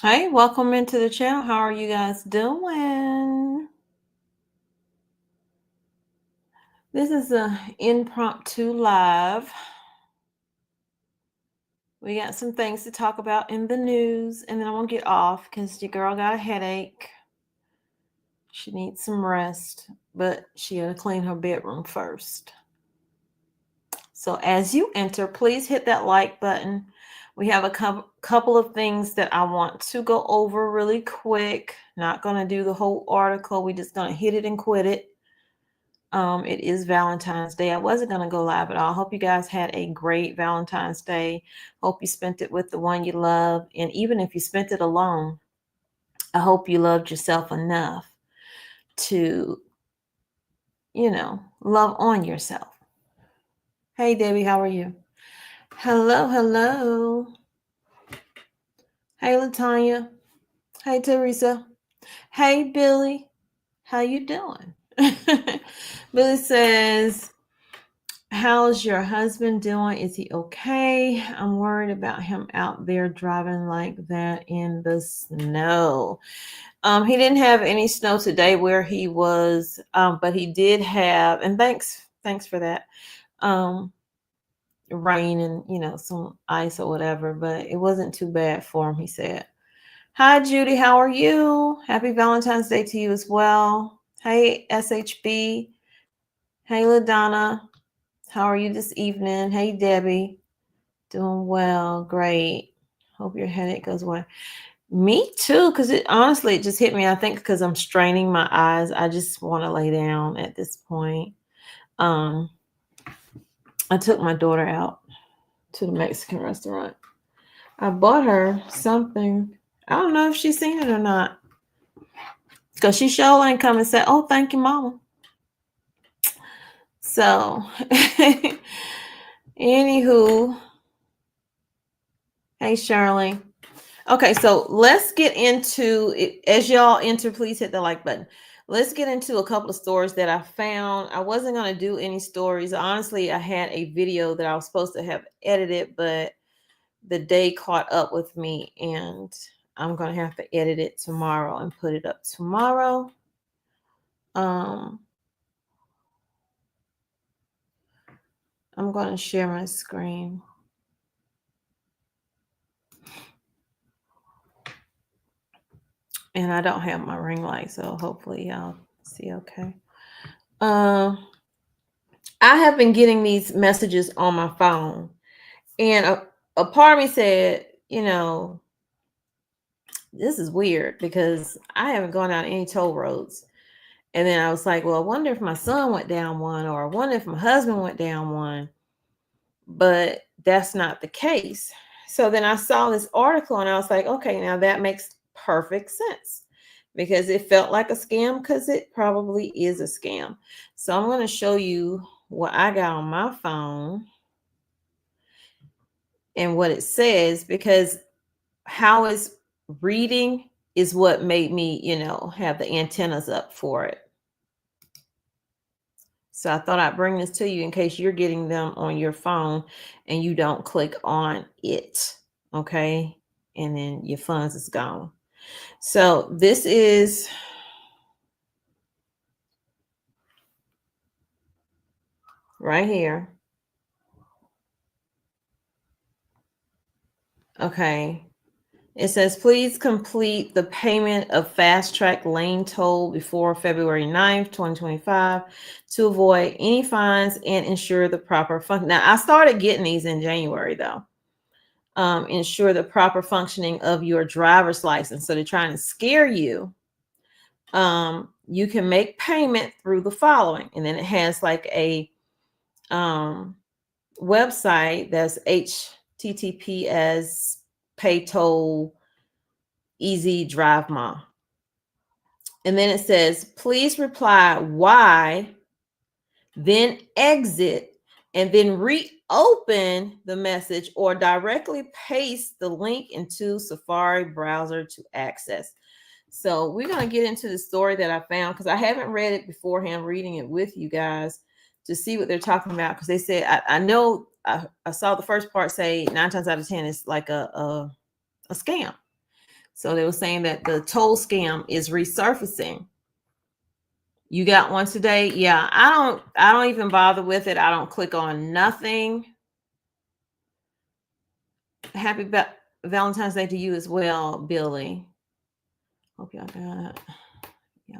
Hey, welcome into the channel. How are you guys doing? This is a impromptu live. We got some things to talk about in the news, and then I won't get off because your girl got a headache. She needs some rest, but she got to clean her bedroom first. So as you enter, please hit that like button. We have a couple of things that I want to go over really quick. Not going to do the whole article. We're just going to hit it and quit it. It is Valentine's Day. I wasn't going to go live at all. I hope you guys had a great Valentine's Day. Hope you spent it with the one you love. And even if you spent it alone, I hope you loved yourself enough to, love on yourself. Hey, Debbie, how are you? Hello, hello. Hey, Latanya. Hey, Teresa. Hey, Billy. How you doing? Billy says, how's your husband doing? Is he okay? I'm worried about him out there driving like that in the snow. He didn't have any snow today where he was, but he did have, and thanks for that. Rain and some ice or whatever, but it wasn't too bad for him, he said. Hi, Judy. How are you? Happy Valentine's Day to you as well. Hey, SHB. Hey, LaDonna. How are you this evening? Hey, Debbie. Doing well. Great. Hope your headache goes away. Me too, because it just hit me. I think because I'm straining my eyes. I just want to lay down at this point. I took my daughter out to the Mexican restaurant. I bought her something. I don't know if she's seen it or not. Because she sure ain't come and said, oh, thank you, Mama. So, anywho, hey, Shirley. Okay, so let's get into it. As y'all enter, please hit the like button. Let's get into a couple of stories that I found. I wasn't going to do any stories. Honestly, I had a video that I was supposed to have edited, but the day caught up with me, and I'm going to have to edit it tomorrow and put it up tomorrow. I'm going to share my screen. And I don't have my ring light, so hopefully y'all see okay. I have been getting these messages on my phone, and a part of me said, this is weird because I haven't gone down any toll roads. And then I was like, well, I wonder if my son went down one, or I wonder if my husband went down one. But that's not the case. So then I saw this article and I was like, okay, now that makes perfect sense, because it felt like a scam, because it probably is a scam. So I'm going to show you what I got on my phone and what it says, because how it's reading is what made me, have the antennas up for it. So I thought I'd bring this to you in case you're getting them on your phone and you don't click on it. Okay. And then your funds is gone. So this is right here. Okay. It says, please complete the payment of fast track lane toll before February 9th, 2025 to avoid any fines and ensure the proper function. Now, I started getting these in January, though. Ensure the proper functioning of your driver's license. So they're trying to scare you. You can make payment through the following. And then it has like a website that's HTTPS pay toll easy drive ma. And then it says, please reply why, then exit, and then reopen the message or directly paste the link into Safari browser to access. So we're going to get into the story that I found, because I haven't read it beforehand, reading it with you guys to see what they're talking about. Because they said, I know I saw the first part say 9 times out of 10 it's like a scam. So they were saying that the toll scam is resurfacing. You got one today? Yeah, I don't even bother with it. I don't click on nothing. Happy Valentine's Day to you as well, Billy. Hope y'all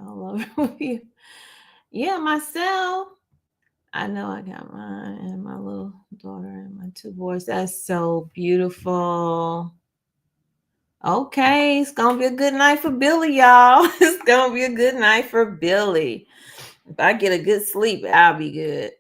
love it with you. Yeah, myself. I know I got mine and my little daughter and my two boys. That's so beautiful. Okay, it's gonna be a good night for Billy, y'all. It's gonna be a good night for Billy. If I get a good sleep, I'll be good.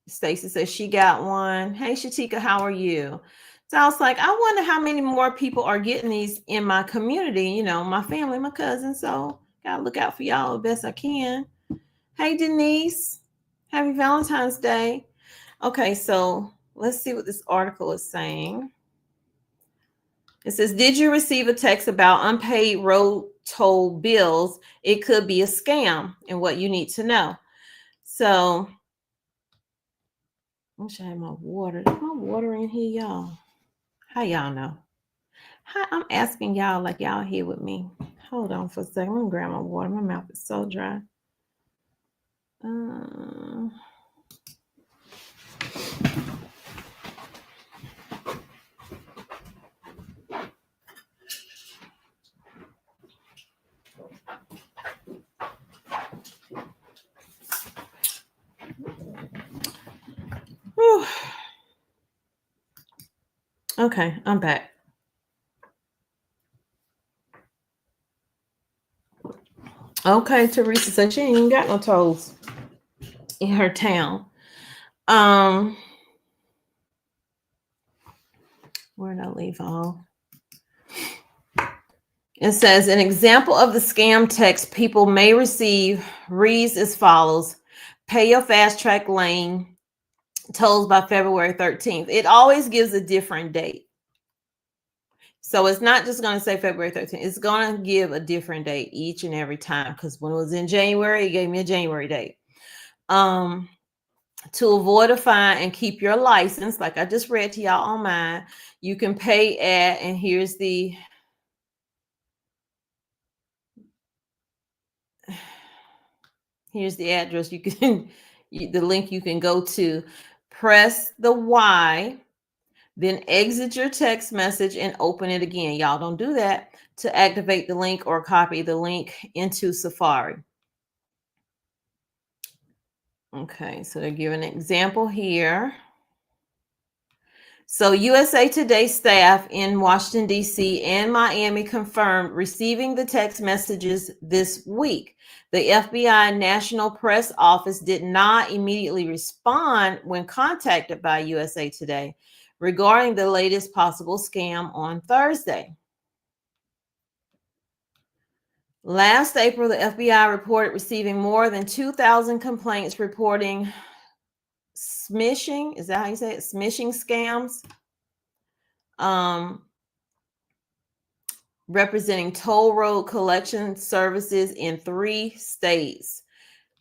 Stacy says she got one. Hey, Shatika, how are you? So I was like, I wonder how many more people are getting these in my community, you know, my family, my cousins. So gotta look out for y'all the best I can. Hey, Denise. Happy Valentine's Day. Okay, so let's see what this article is saying. It says, did you receive a text about unpaid road toll bills? It could be a scam and what you need to know. So I wish I had my water. There's my water in here, y'all. How y'all know? I'm asking y'all like y'all here with me. Hold on for a second. I'm gonna grab my water. My mouth is so dry. Okay, I'm back. Okay, Teresa said she ain't even got no tolls in her town. Where did I leave off? It says an example of the scam text people may receive reads as follows: pay your fast track lane tolls by February 13th. It always gives a different date. So it's not just going to say February 13th. It's going to give a different date each and every time, because when it was in January, it gave me a January date. To avoid a fine and keep your license, like I just read to y'all on mine, you can pay at, and here's the address. You can the link you can go to. Press the Y, then exit your text message and open it again. Y'all don't do that to activate the link or copy the link into Safari. Okay, so they give an example here. So USA Today staff in Washington, D.C. and Miami confirmed receiving the text messages this week. The FBI National Press Office did not immediately respond when contacted by USA Today regarding the latest possible scam on Thursday. Last April, the FBI reported receiving more than 2,000 complaints reporting smishing. Is that how you say it? Smishing scams. Representing toll road collection services in 3 states.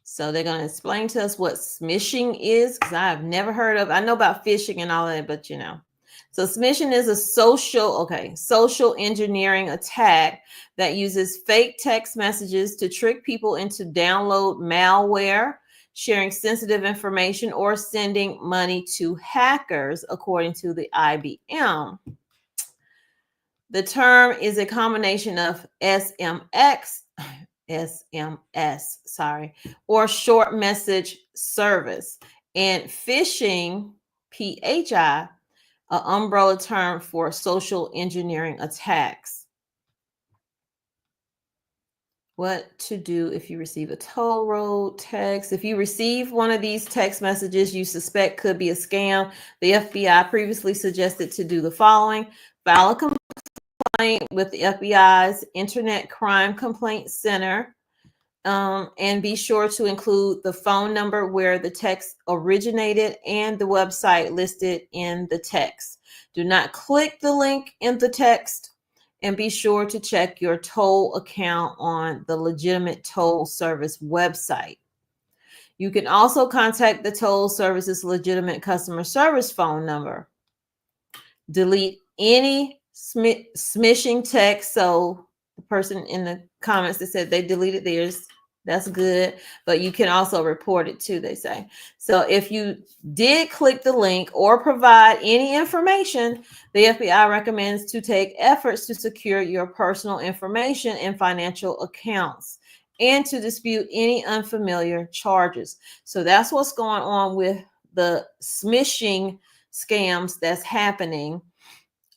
So they're going to explain to us what smishing is, because I've never heard of. I know about phishing and all that, but you know. So smishing is a social engineering attack that uses fake text messages to trick people into download malware, sharing sensitive information, or sending money to hackers, according to the IBM. The term is a combination of SMS, or short message service, and phishing, PHI, an umbrella term for social engineering attacks. What to do if you receive a toll road text. If you receive one of these text messages you suspect could be a scam, the FBI previously suggested to do the following: file a complaint with the FBI's Internet Crime Complaint Center, and be sure to include the phone number where the text originated and the website listed in the text. Do not click the link in the text, and be sure to check your toll account on the legitimate toll service website. You can also contact the toll service's legitimate customer service phone number. Delete any smishing text. So the person in the comments that said they deleted theirs, that's good. But you can also report it too, they say. So if you did click the link or provide any information, the FBI recommends to take efforts to secure your personal information and financial accounts and to dispute any unfamiliar charges. So that's what's going on with the smishing scams that's happening.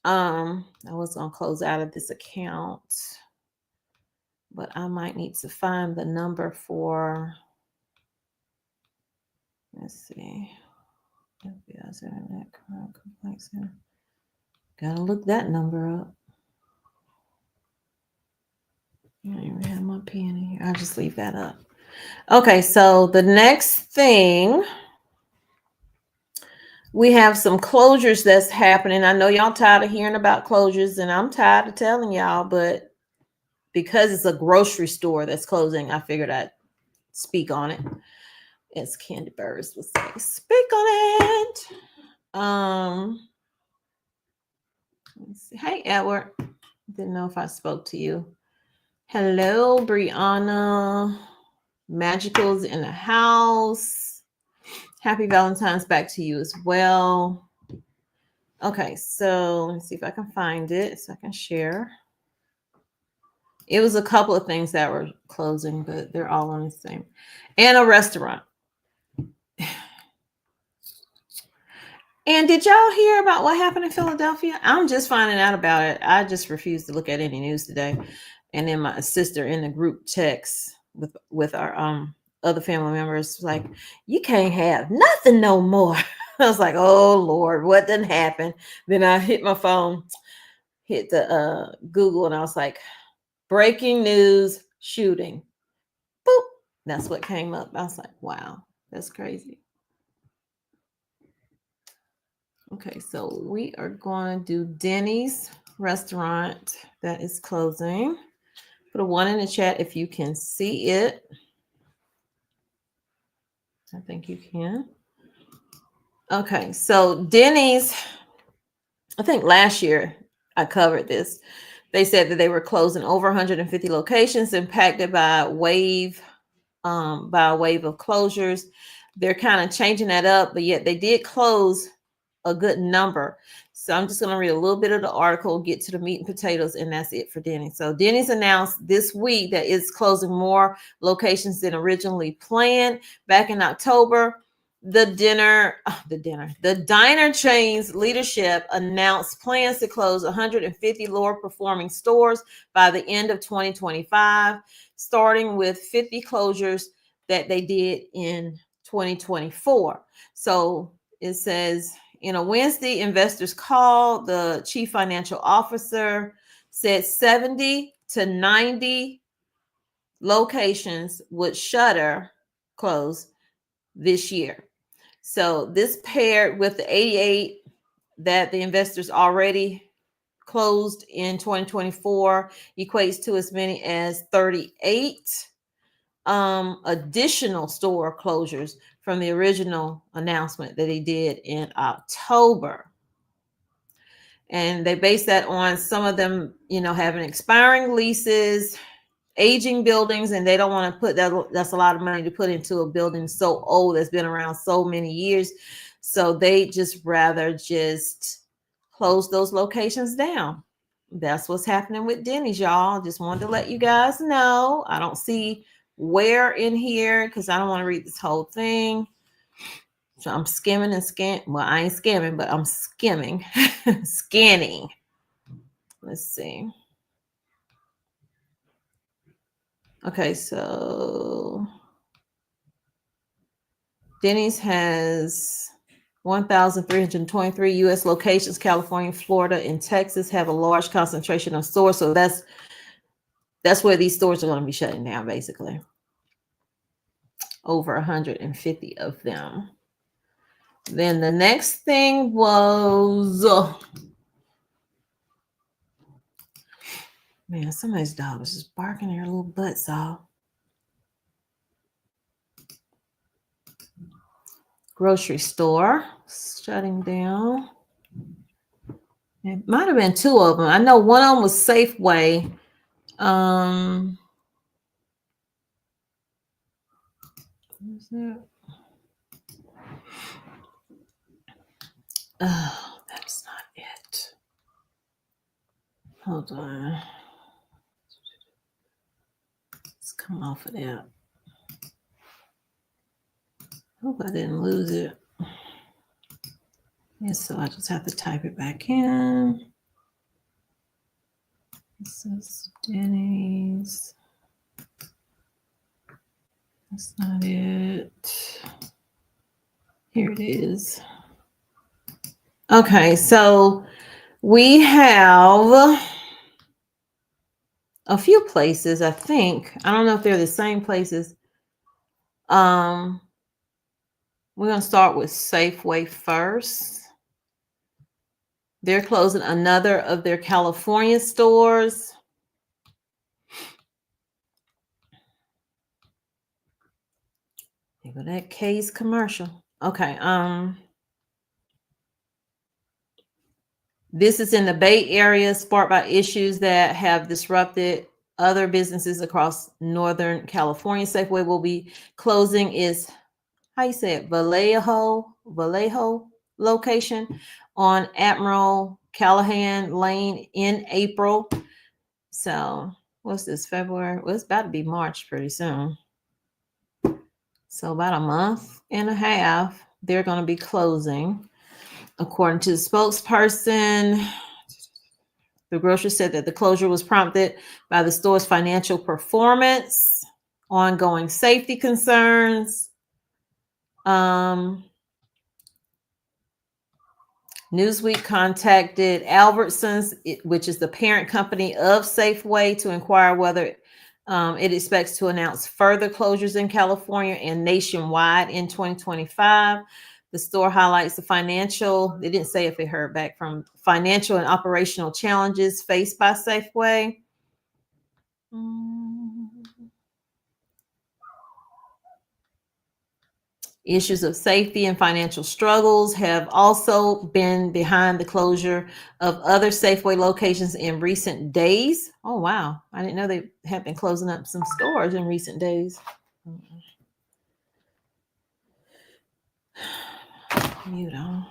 I was going to close out of this account, but I might need to find the number for, let's see. FBI's Internet Crime Complaint Center. Gotta look that number up. I don't even have my pen in here. I'll just leave that up. Okay, so the next thing, we have some closures that's happening. I know y'all tired of hearing about closures, and I'm tired of telling y'all, but because it's a grocery store that's closing, I figured I'd speak on it. As Candy Burris would say, speak on it. Let's see. Hey, Edward. Didn't know if I spoke to you. Hello, Brianna. Magicals in the house. Happy Valentine's back to you as well. Okay, so let me see if I can find it so I can share. It was a couple of things that were closing, but they're all on the same. And a restaurant. And did y'all hear about what happened in Philadelphia? I'm just finding out about it. I just refused to look at any news today. And then my sister in the group text with our other family members like, you can't have nothing no more. I was like, oh Lord, what didn't happen? Then I hit my phone, hit the Google, and I was like, breaking news, shooting. Boop. That's what came up. I was like, wow, that's crazy. Okay, so we are going to do Denny's restaurant that is closing. Put a 1 in the chat if you can see it. I think you can. Okay, so Denny's, I think last year I covered this. They said that they were closing over 150 locations impacted by a wave of closures. They're kind of changing that up, but yet they did close a good number. So I'm just going to read a little bit of the article, get to the meat and potatoes, and that's it for Denny's. So Denny's announced this week that it's closing more locations than originally planned. Back in October, the diner chain's leadership announced plans to close 150 lower performing stores by the end of 2025, starting with 50 closures that they did in 2024. So it says, in a Wednesday investors call, the chief financial officer said 70 to 90 locations would close this year. So this paired with the 88 that the investors already closed in 2024 equates to as many as 38 additional store closures from the original announcement that he did in October. And they base that on some of them, having expiring leases, aging buildings, and they don't want to put that's a lot of money to put into a building so old that's been around so many years. So they just rather just close those locations down. That's what's happening with Denny's, y'all. Just wanted to let you guys know. I don't see where in here because I don't want to read this whole thing. So I'm skimming and well, I ain't skimming, but I'm skimming, scanning. Let's see. Okay, so Denny's has 1,323 U.S. locations. California, Florida, and Texas have a large concentration of stores. So that's where these stores are going to be shutting down, basically. Over 150 of them. Then the next thing was, man, somebody's dog was just barking their little butts off. Grocery store shutting down. It might have been two of them. I know one of them was Safeway. What's that? Oh, that's not it. Hold on. Let's come off of that. Hope I didn't lose it. Yes, so I just have to type it back in. This is Denny's. That's not it. Here it is. Okay, so we have a few places, I think. I don't know if they're the same places. We're going to start with Safeway first. They're closing another of their California stores. There go that K's commercial. Okay. This is in the Bay Area, sparked by issues that have disrupted other businesses across Northern California. Safeway will be closing its, how you say it, Vallejo location on Admiral Callahan Lane in April. So what's this, February? Well, it's about to be March pretty soon. So about a month and a half, they're going to be closing. According to the spokesperson, the grocer said that the closure was prompted by the store's financial performance, ongoing safety concerns. Newsweek contacted Albertsons, which is the parent company of Safeway, to inquire whether it expects to announce further closures in California and nationwide in 2025. The store highlights the financial, they didn't say if it heard back from financial and operational challenges faced by Safeway. Issues of safety and financial struggles have also been behind the closure of other Safeway locations in recent days. Oh, wow. I didn't know they had been closing up some stores in recent days. Mute on.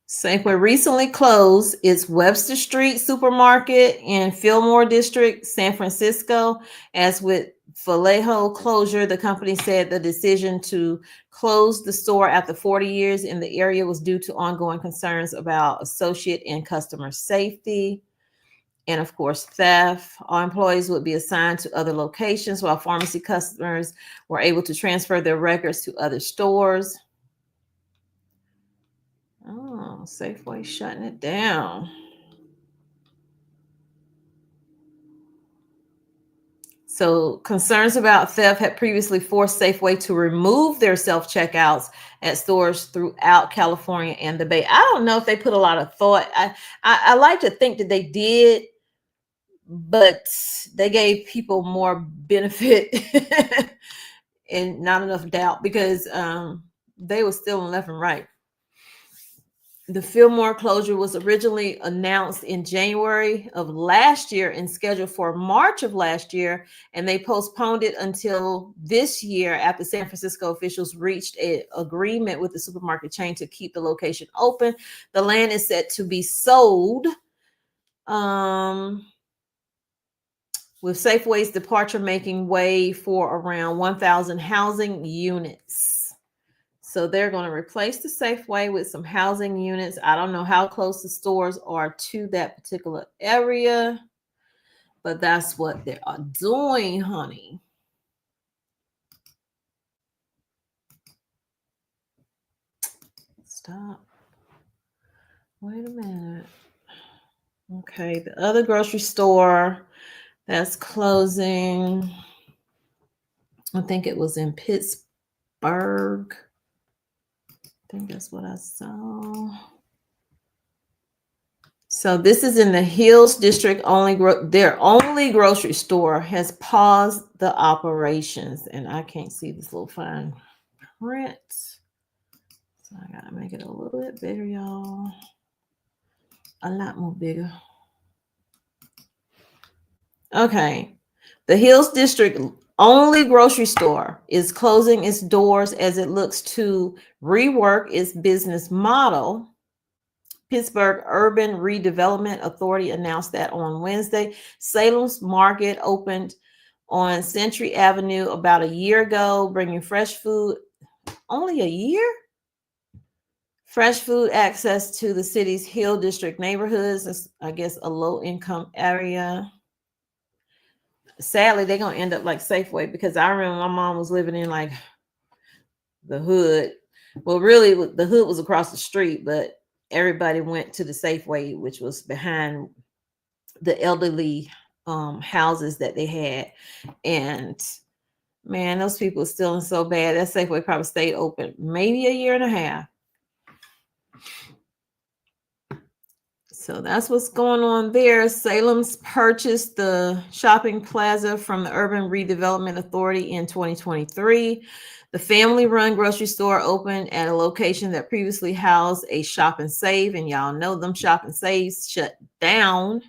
Safeway recently closed its Webster Street supermarket in Fillmore District, San Francisco. As with Vallejo closure, the company said the decision to close the store after 40 years in the area was due to ongoing concerns about associate and customer safety. And of course, theft. All employees would be assigned to other locations, while pharmacy customers were able to transfer their records to other stores. Oh, Safeway shutting it down. So concerns about theft had previously forced Safeway to remove their self-checkouts at stores throughout California and the Bay. I don't know if they put a lot of thought. I like to think that they did, but they gave people more benefit and not enough doubt, because they were still left and right. The Fillmore closure was originally announced in January of last year and scheduled for March of last year, and they postponed it until this year after San Francisco officials reached an agreement with the supermarket chain to keep the location open. The land is set to be sold, with Safeway's departure making way for around 1,000 housing units. So they're going to replace the Safeway with some housing units. I don't know how close the stores are to that particular area, but that's what they are doing, honey. Stop. Wait a minute. Okay, the other grocery store that's closing, I think it was in Pittsburgh. I think that's what I saw. So this is in the Hills District. Their only grocery store has paused the operations, and I can't see this little fine print, so I gotta make it a little bit bigger, y'all. a lot more bigger. Okay. The Hills District only grocery store is closing its doors as it looks to rework its business model. Pittsburgh Urban Redevelopment Authority announced that on Wednesday. Salem's Market opened on Century Avenue about a year ago, bringing fresh food. Only a year? Fresh food access to the city's Hill District neighborhoods. It's, I guess, a low income area. Sadly, they're going to end up like Safeway, because I remember my mom was living in like the hood. Well, really, the hood was across the street, but everybody went to the Safeway, which was behind the elderly houses that they had. And man, those people are stealing so bad. That Safeway probably stayed open maybe a year and a half. So that's what's going on there. Salem's purchased the shopping plaza from the Urban Redevelopment Authority in 2023. The family-run grocery store opened at a location that previously housed a Shop and Save, and y'all know them Shop and Saves shut down.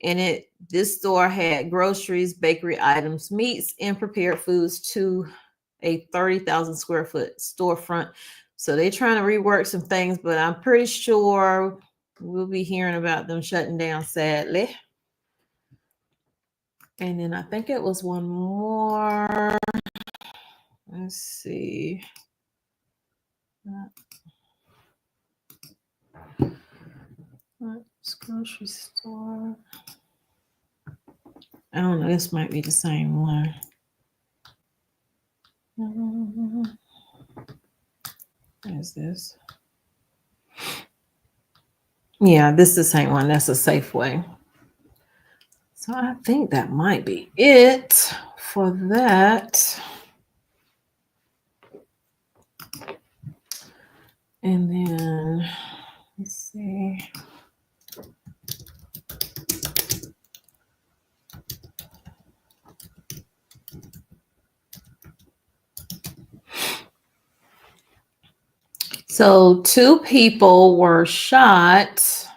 And this store had groceries, bakery items, meats, and prepared foods to a 30,000 square foot storefront. So they're trying to rework some things, but I'm pretty sure we'll be hearing about them shutting down, sadly. And then I think it was one more. Let's see. Grocery store. I don't know. This might be the same one. What is this? Yeah, this is the same one. That's a Safeway. So I think that might be it for that. And then let's see. So 2 people were shot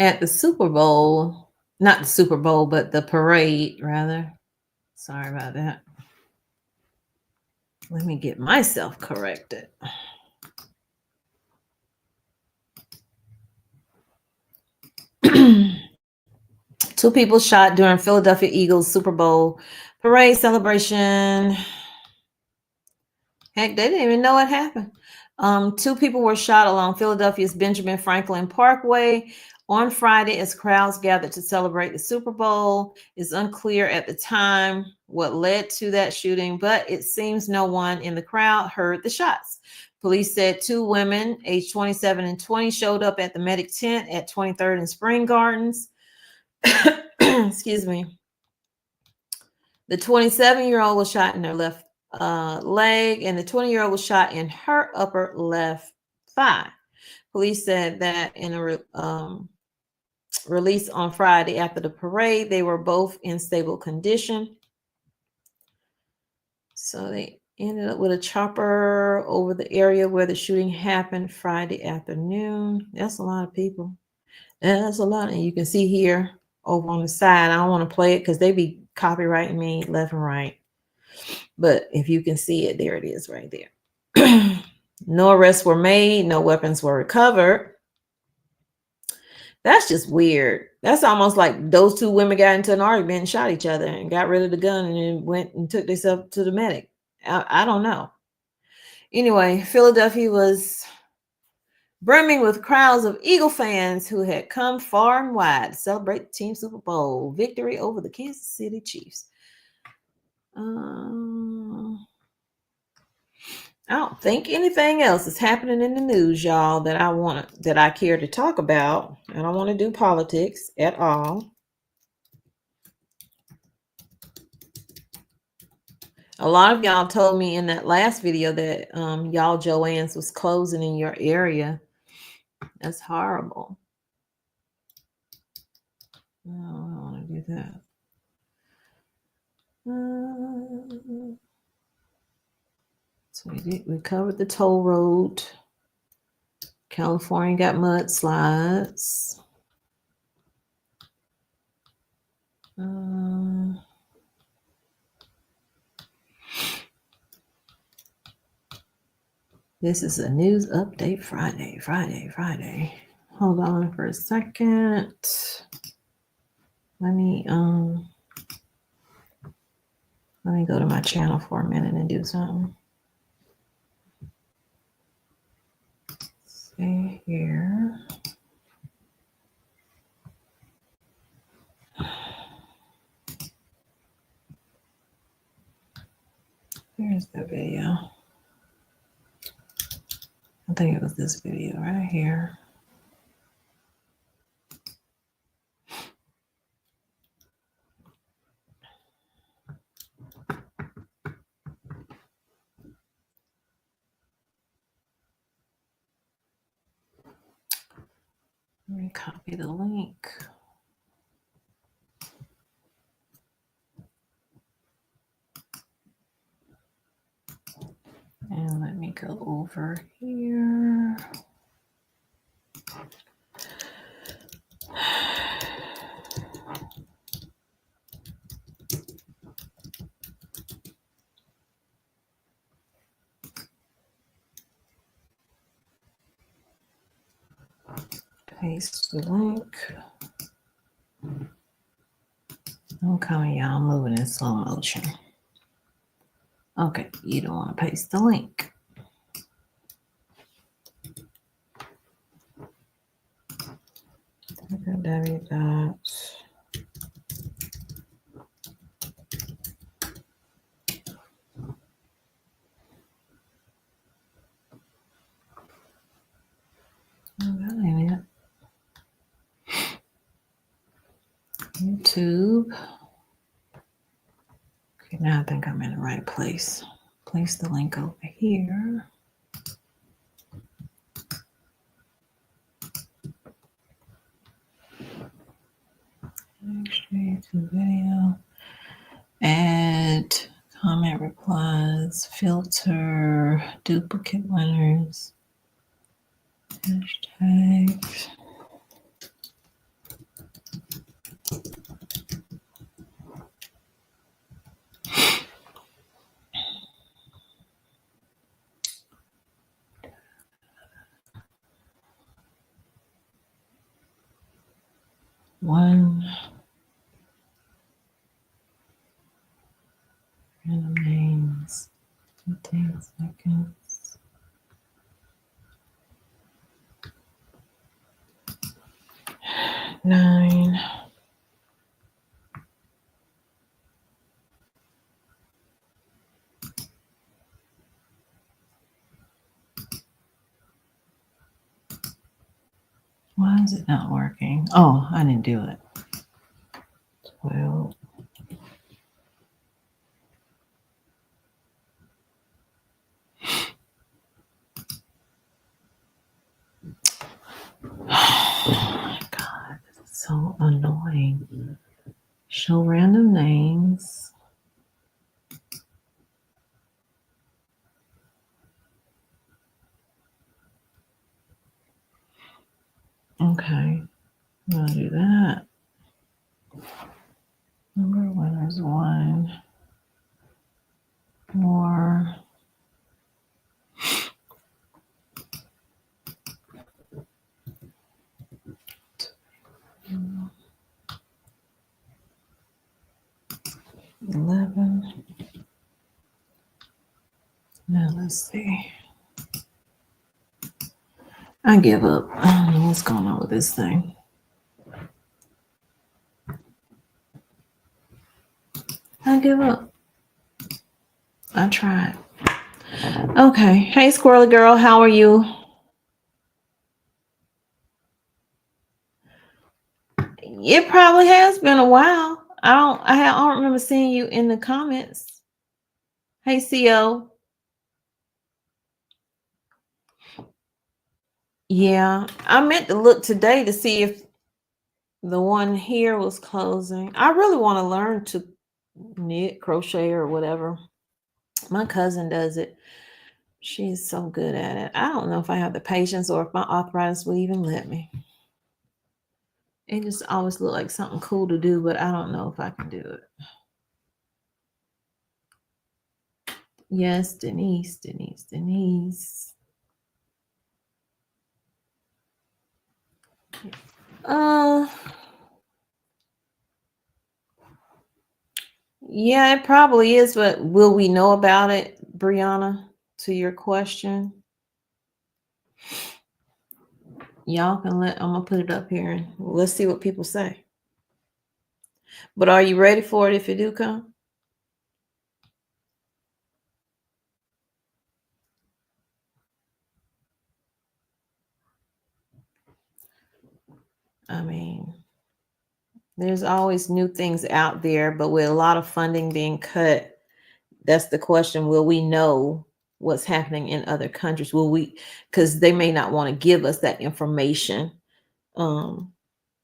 at the Super Bowl. Not the Super Bowl, but the parade, rather. Sorry about that. Let me get myself corrected. Two people shot during Philadelphia Eagles Super Bowl parade celebration. Heck, they didn't even know what happened. 2 people were shot along Philadelphia's Benjamin Franklin Parkway on Friday as crowds gathered to celebrate the Super Bowl. It's unclear at the time what led to that shooting, but it seems no one in the crowd heard the shots. Police said 2 women, aged 27 and 20, showed up at the medic tent at 23rd and Spring Gardens. Excuse me. The 27-year-old was shot in her left leg, and the 20-year-old was shot in her upper left thigh. Police said that in a release on Friday after the parade, they were both in stable condition. So they ended up with a chopper over the area where the shooting happened Friday afternoon. That's a lot of people. That's a lot. And you can see here over on the side, I don't want to play it because they be copyrighting me left and right. But if you can see it, there it is right there. No arrests were made. No weapons were recovered. That's just weird. That's almost like those 2 women got into an argument and shot each other and got rid of the gun and then went and took themselves to the medic. I don't know. Anyway, Philadelphia was brimming with crowds of Eagle fans who had come far and wide to celebrate the team Super Bowl victory over the Kansas City Chiefs. I don't think anything else is happening in the news, y'all, that I care to talk about. I don't want to do politics at all. A lot of y'all told me in that last video that y'all Joann's was closing in your area. That's horrible. No, I don't want to do that. So we covered the toll road California got mudslides. This is a news update Friday. Hold on for a second. Let me go to my channel for a minute and do something. See here. Here's the video. I think it was this video right here. Let me copy the link. And let me go over here. Paste the link. I'm coming, y'all. I'm moving in slow motion. Okay, you don't want to paste the link. www. Oh, that ain't it. YouTube. Okay, now I think I'm in the right place. Place the link over here. Straight to video. Add comment replies. Filter duplicate winners. Hashtags. One random names. 15 seconds. Nine. Why is it not working? Oh, I didn't do it. 12. Oh my God, it's so annoying. Show random names. Okay, I'm gonna do that. Number of winners, 1. More. Mm, 11. Now let's see. I give up. I don't know what's going on with this thing. I give up. I tried. Okay. Hey, Squirrely Girl, how are you? It probably has been a while. I don't remember seeing you in the comments. Hey, CO. Yeah, I meant to look today to see if the one here was closing. I really want to learn to knit, crochet, or whatever. My cousin does it. She's so good at it. I don't know if I have the patience or if my arthritis will even let me. It just always looked like something cool to do, but I don't know if I can do it. Yes, Denise. Yeah, it probably is, but will we know about it, Brianna, to your question? Y'all can I'm gonna put it up here and let's see what people say. But are you ready for it if it do come? I mean, there's always new things out there, but with a lot of funding being cut, that's the question. Will we know what's happening in other countries? Will we, because they may not want to give us that information.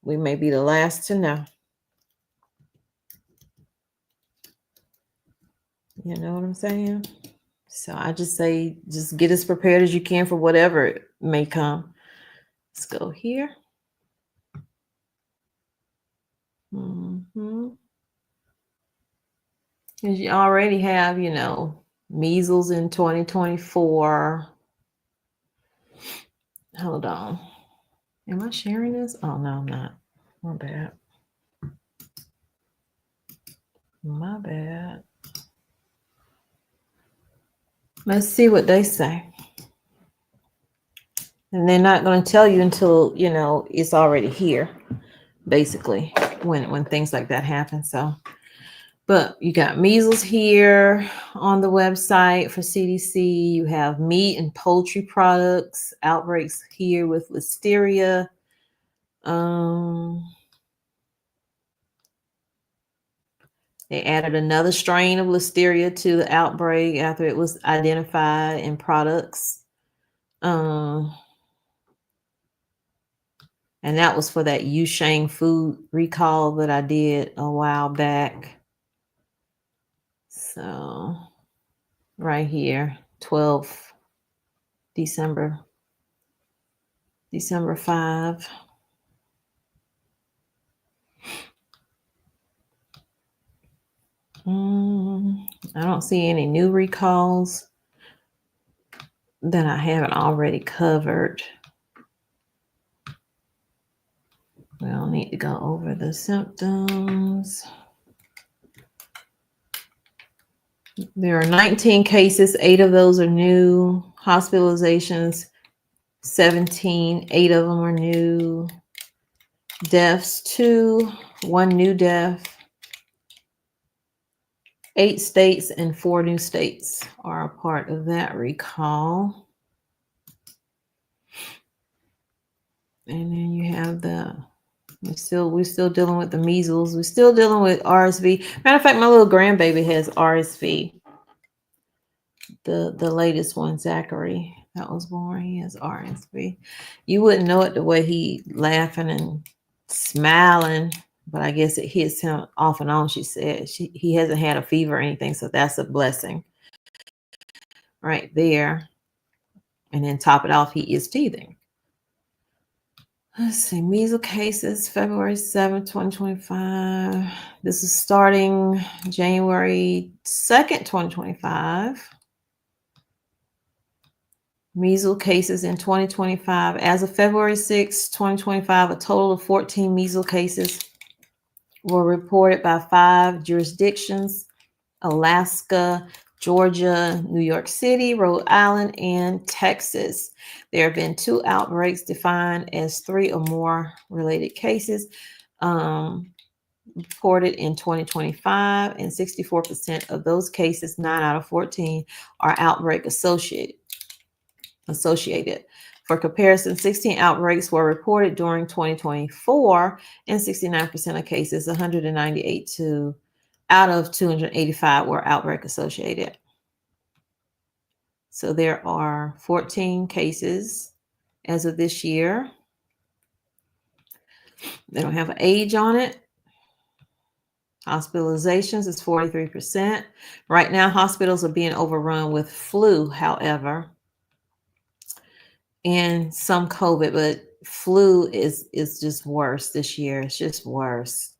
We may be the last to know. You know what I'm saying? So I just say, just get as prepared as you can for whatever may come. Let's go here. Because you already have, measles in 2024. Hold on. Am I sharing this? Oh, no, I'm not. My bad. My bad. Let's see what they say. And they're not going to tell you until, it's already here, basically, when things like that happen. So, but you got measles here on the website for CDC. You have meat and poultry products, outbreaks here with listeria. They added another strain of listeria to the outbreak after it was identified in products. And that was for that Yusheng food recall that I did a while back. So right here, 12 December 5. I don't see any new recalls that I haven't already covered. We'll need to go over the symptoms. There are 19 cases. 8 of those are new. Hospitalizations, 17. 8 of them are new. Deaths, 2. 1 new death. 8 states and 4 new states are a part of that recall. And then you have we're still dealing with the measles. We're still dealing with RSV. Matter of fact, my little grandbaby has RSV. The latest one, Zachary, that was born, he has RSV. You wouldn't know it the way he laughing and smiling, but I guess it hits him off and on. She said he hasn't had a fever or anything, so that's a blessing right there. And then top it off, he is teething. Let's see, measles cases, February 7th, 2025. This is starting January 2nd, 2025. Measles cases in 2025. As of February 6, 2025, a total of 14 measles cases were reported by 5 jurisdictions: Alaska, Georgia, New York City, Rhode Island, and Texas. There have been 2 outbreaks defined as 3 or more related cases reported in 2025, and 64% of those cases, 9 out of 14, are outbreak associated. For comparison, 16 outbreaks were reported during 2024, and 69% of cases, 198 out of 285, were outbreak associated. So there are 14 cases as of this year. They don't have an age on it. Hospitalizations is 43%. Right now, hospitals are being overrun with flu, however, and some COVID, but flu is just worse this year. It's just worse.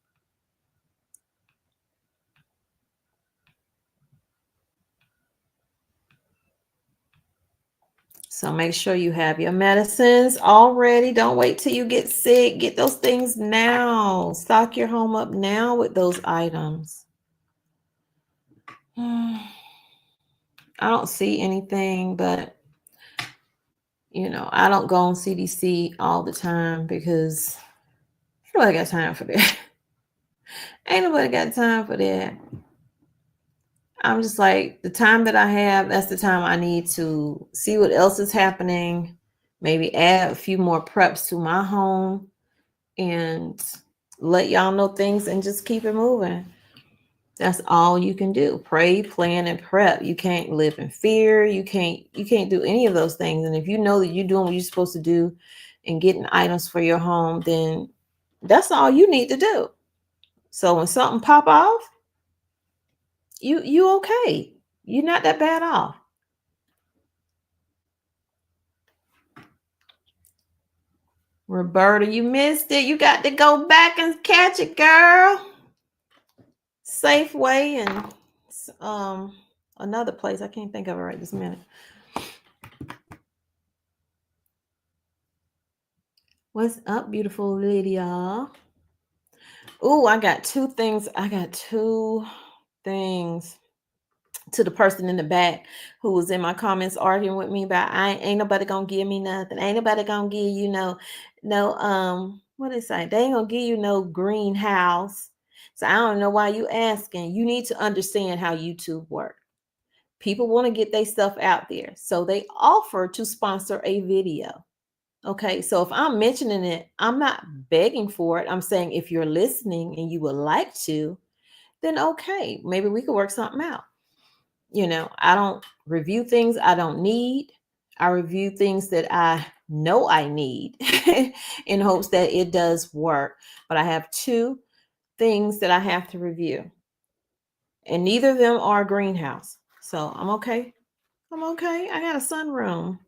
So make sure you have your medicines already. Don't wait till you get sick. Get those things now. Stock your home up now with those items. I don't see anything, but I don't go on CDC all the time because nobody got time for that. Ain't nobody got time for that. I'm just like, the time that I have, that's the time I need to see what else is happening, maybe add a few more preps to my home and let y'all know things and just keep it moving. That's all you can do. Pray, plan, and prep. You can't live in fear. You can't do any of those things. And if you know that you're doing what you're supposed to do and getting items for your home, then that's all you need to do. So when something pop off, you okay. You're not that bad off. Roberta, you missed it. You got to go back and catch it, girl. Safeway and another place. I can't think of it right this minute. What's up, beautiful Lydia? Oh, I got two things. To the person in the back who was in my comments arguing with me about ain't nobody gonna give me nothing. Ain't nobody gonna give you no what they say? They ain't gonna give you no greenhouse. So I don't know why you asking. You need to understand how YouTube works. People want to get their stuff out there. So they offer to sponsor a video. Okay, so if I'm mentioning it, I'm not begging for it. I'm saying if you're listening and you would like to, then okay, maybe we could work something out. I don't review things I don't need. I review things that I know I need in hopes that it does work. But I have two things that I have to review, and neither of them are greenhouse. So I'm okay. I'm okay. I got a sunroom.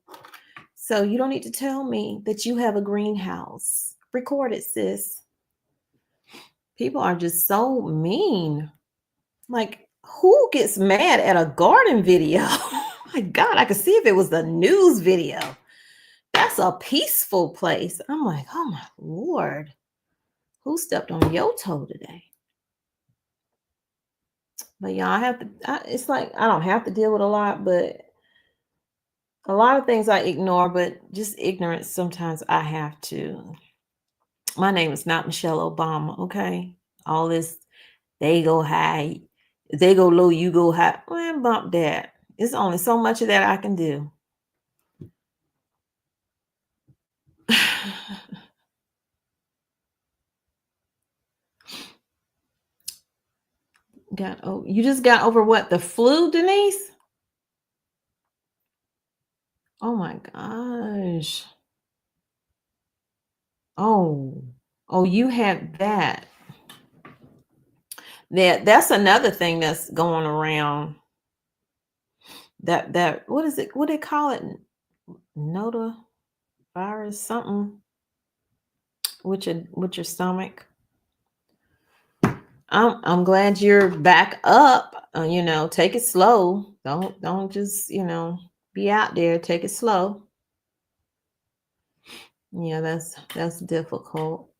So you don't need to tell me that you have a greenhouse. Record it, sis. People are just so mean. Like, who gets mad at a garden video? My God, I could see if it was the news video. That's a peaceful place. I'm like, oh my Lord, who stepped on your toe today? But y'all, it's like I don't have to deal with a lot, but a lot of things I ignore, but just ignorance, sometimes I have to. My name is not Michelle Obama, okay? All this, they go high, they go low, you go high. Man, bump that. It's only so much of that I can do. You just got over what? The flu, Denise? Oh my gosh. Oh, you had that. That's another thing that's going around. That what is it? What do they call it? Nota virus, something with your stomach. I'm glad you're back up. Take it slow. Don't just be out there. Take it slow. Yeah, that's difficult.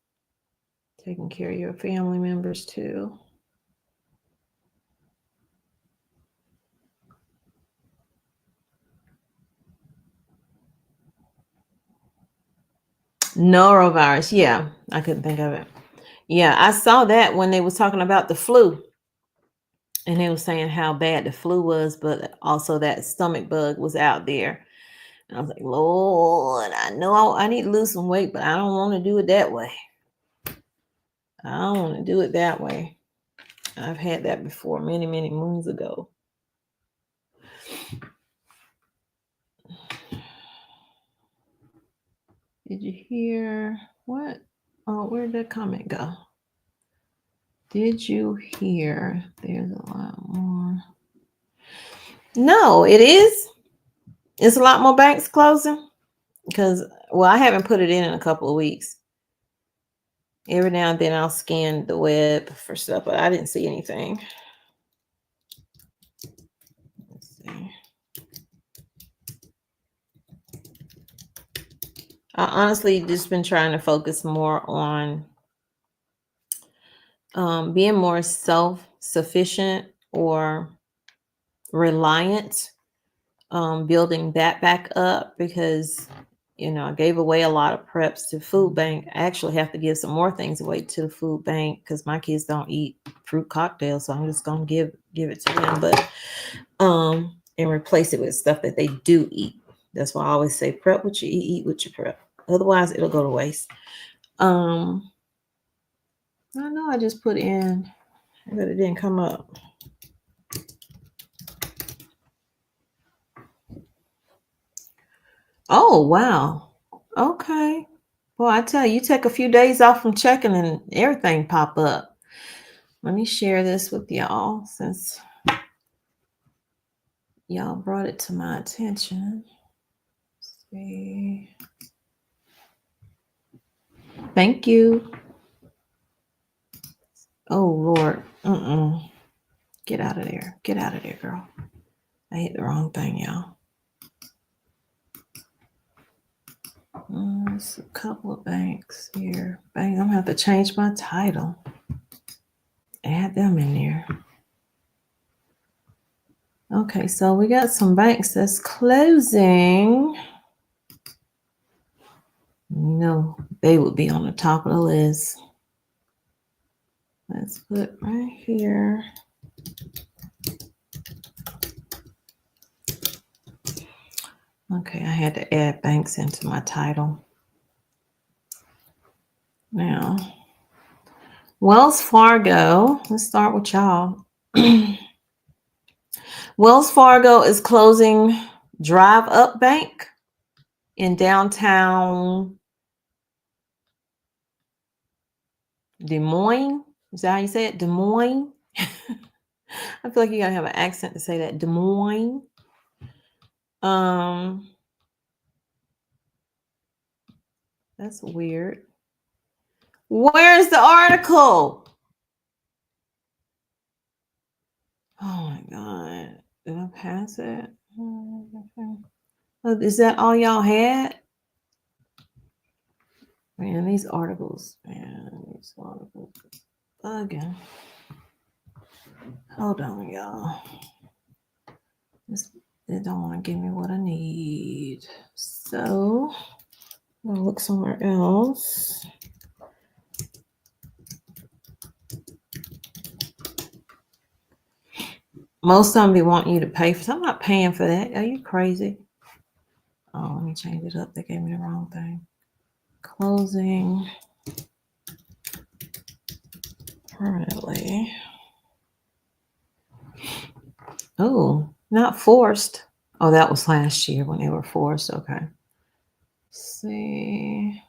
Taking care of your family members too. Norovirus. Yeah, I couldn't think of it. Yeah, I saw that when they was talking about the flu. And they were saying how bad the flu was, but also that stomach bug was out there. And I was like, Lord, I know I need to lose some weight, but I don't want to do it that way. I don't want to do it that way. I've had that before many, many moons ago. Did you hear what? Oh, where'd that comment go? Did you hear? There's a lot more. No, it is. It's a lot more banks closing because, well, I haven't put it in a couple of weeks. Every now and then I'll scan the web for stuff, but I didn't see anything. Let's see. I honestly just been trying to focus more on being more self-sufficient or reliant, building that back up because I gave away a lot of preps to food bank. I actually have to give some more things away to the food bank because my kids don't eat fruit cocktails, so I'm just gonna give it to them, but and replace it with stuff that they do eat. That's why I always say prep what you eat what you prep. Otherwise it'll go to waste. I know I just put in, but it didn't come up. Oh, wow. Okay. Well, I tell you, take a few days off from checking and everything pop up. Let me share this with y'all since y'all brought it to my attention. Let's see. Thank you. Oh, Lord. Get out of there. Get out of there, girl. I hit the wrong thing, y'all. There's a couple of banks here. Bang, I'm going to have to change my title. Add them in there. Okay, so we got some banks that's closing. They would be on the top of the list. Let's put right here. Okay, I had to add banks into my title. Now, Wells Fargo, let's start with y'all. Wells Fargo is closing Drive Up Bank in downtown Des Moines. Is that how you say it? Des Moines? I feel like you gotta have an accent to say that. Des Moines. That's weird. Where's the article? Oh my God. Did I pass it? Is that all y'all had? Man, these articles. Again. Hold on, y'all. They don't want to give me what I need. So, I'm gonna look somewhere else. Most of them be wanting you to pay for. I'm not paying for that. Are you crazy? Oh, let me change it up. They gave me the wrong thing. Closing permanently. Oh, not forced. Oh, that was last year when they were forced. Okay. Let's see.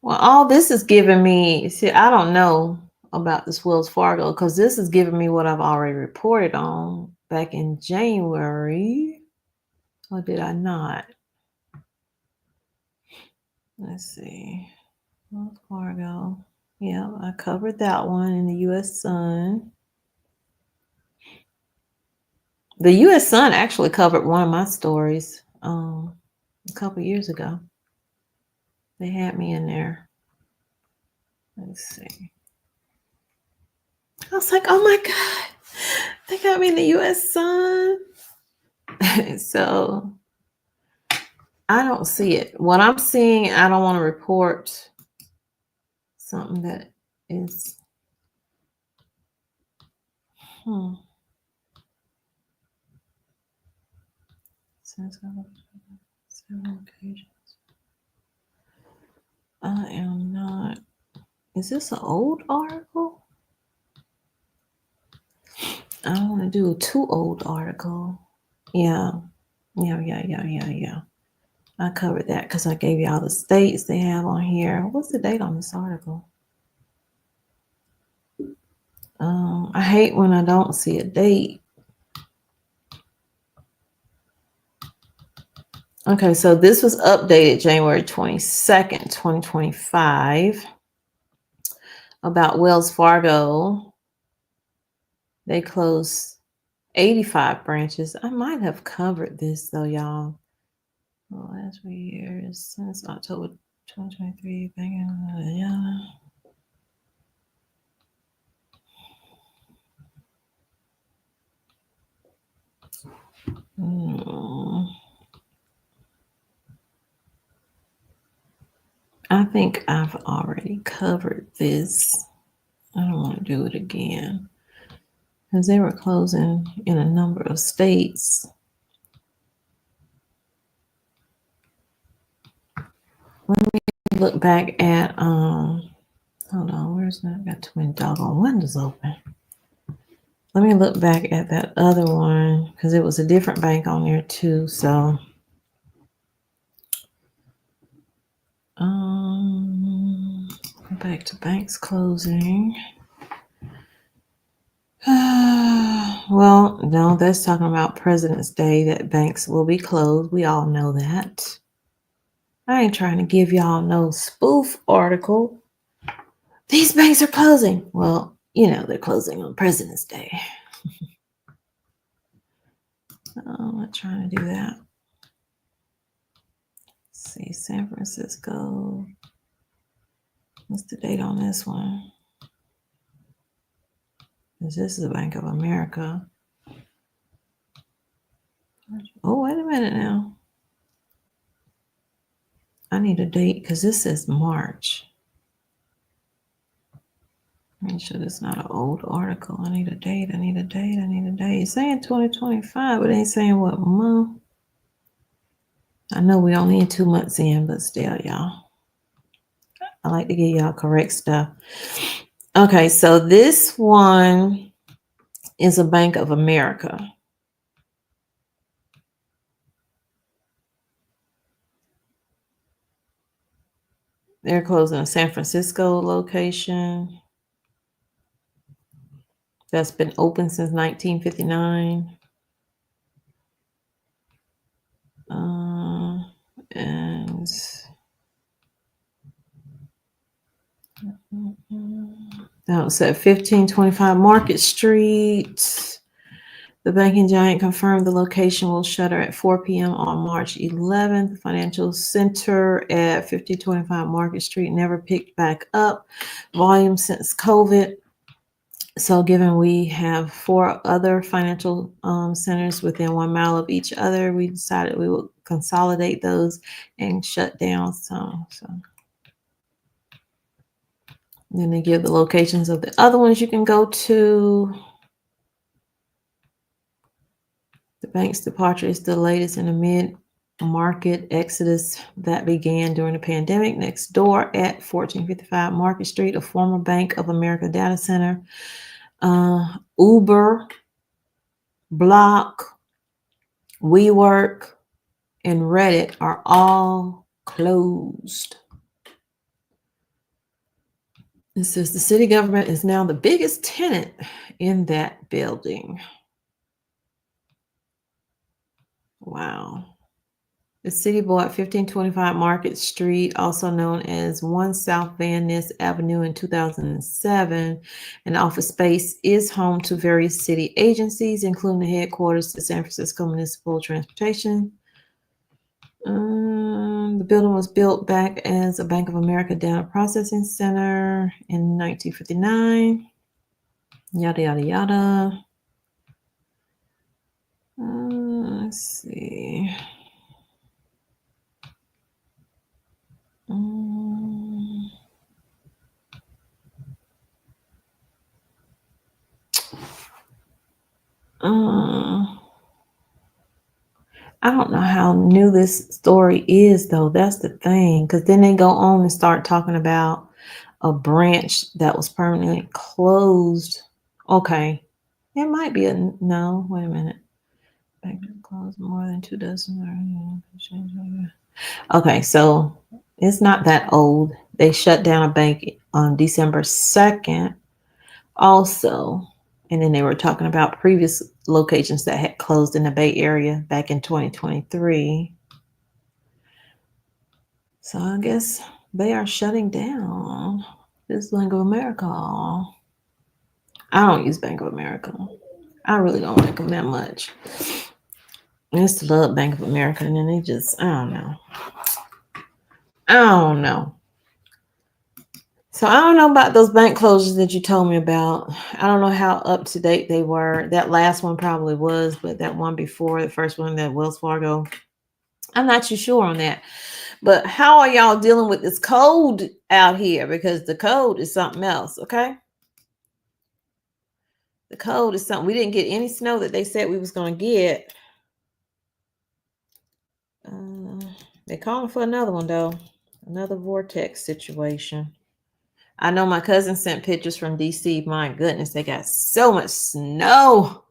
Well, all this is giving me, I don't know about this Wells Fargo because this is giving me what I've already reported on back in January. Or did I not? Let's see. Wells Fargo. Yeah, I covered that one in the U.S. Sun. The U.S. Sun actually covered one of my stories a couple years ago. They had me in there. Let's see. I was like, oh my God, they got me in the U.S. Sun. So I don't see it. What I'm seeing, I don't want to report something that is, several occasions. I am not. Is this an old article? I don't want to do a too old article. Yeah. I covered that because I gave you all the states they have on here. What's the date on this article? I hate when I don't see a date. Okay, so this was updated January 22nd, 2025 about Wells Fargo. They closed 85 branches. I might have covered this though, y'all. The last 3 years since October 2023. Yeah. I think I've already covered this. I don't want to do it again because they were closing in a number of states. Let me look back at hold on, where's that? I've got too many doggone windows open. Let me look back at that other one because it was a different bank on there too. So go back to banks closing. Well, no, that's talking about President's Day, that banks will be closed. We all know that. I ain't trying to give y'all no spoof article. These banks are closing. Well, you know, they're closing on President's Day. I'm not trying to do that. Let's see, San Francisco. What's the date on this one? This is a Bank of America. Oh, wait a minute now. I need a date because this says March. Make sure this is not an old article. I need a date. It's saying 2025, but it ain't saying what month. I know we only in 2 months in, but still, y'all. I like to give y'all correct stuff. Okay, so this one is a Bank of America. They're closing a San Francisco location that's been open since 1959. And that was at 1525 Market Street. The banking giant confirmed the location will shutter at 4 p.m. on March 11th. The financial center at 1525 Market Street never picked back up volume since COVID. So given we have 4 other financial centers within 1 mile of each other, we decided we would consolidate those and shut down some. So then they give the locations of the other ones you can go to. The bank's departure is the latest in a mid-market exodus that began during the pandemic. Next door at 1455 Market Street, a former Bank of America data center. Uber, Block, WeWork, and Reddit are all closed. It says the city government is now the biggest tenant in that building. Wow. The city bought 1525 Market Street, also known as 1 South Van Ness Avenue, in 2007. And office space is home to various city agencies, including the headquarters to San Francisco Municipal Transportation. The building was built back as a Bank of America data processing center in 1959. Yada, yada, yada. Let's see. I don't know how new this story is, though. That's the thing. Because then they go on and start talking about a branch that was permanently closed. Okay. It might be a no. Wait a minute. Bank closed more than 2 dozen. Okay, so it's not that old. They shut down a bank on December 2nd Also, and then they were talking about previous locations that had closed in the Bay Area back in 2023. So I guess they are shutting down this Bank of America. I don't use Bank of America. I really don't like them that much. I used to love Bank of America, and then they just, I don't know. I don't know. So I don't know about those bank closures that you told me about. I don't know how up to date they were. That last one probably was, but that one before, the first one, that Wells Fargo, I'm not too sure on that. But how are y'all dealing with this cold out here? Because the cold is something else, okay? The cold is something. We didn't get any snow that they said we was going to get. They're calling for another one, though. Another vortex situation. I know my cousin sent pictures from DC. My goodness, they got so much snow.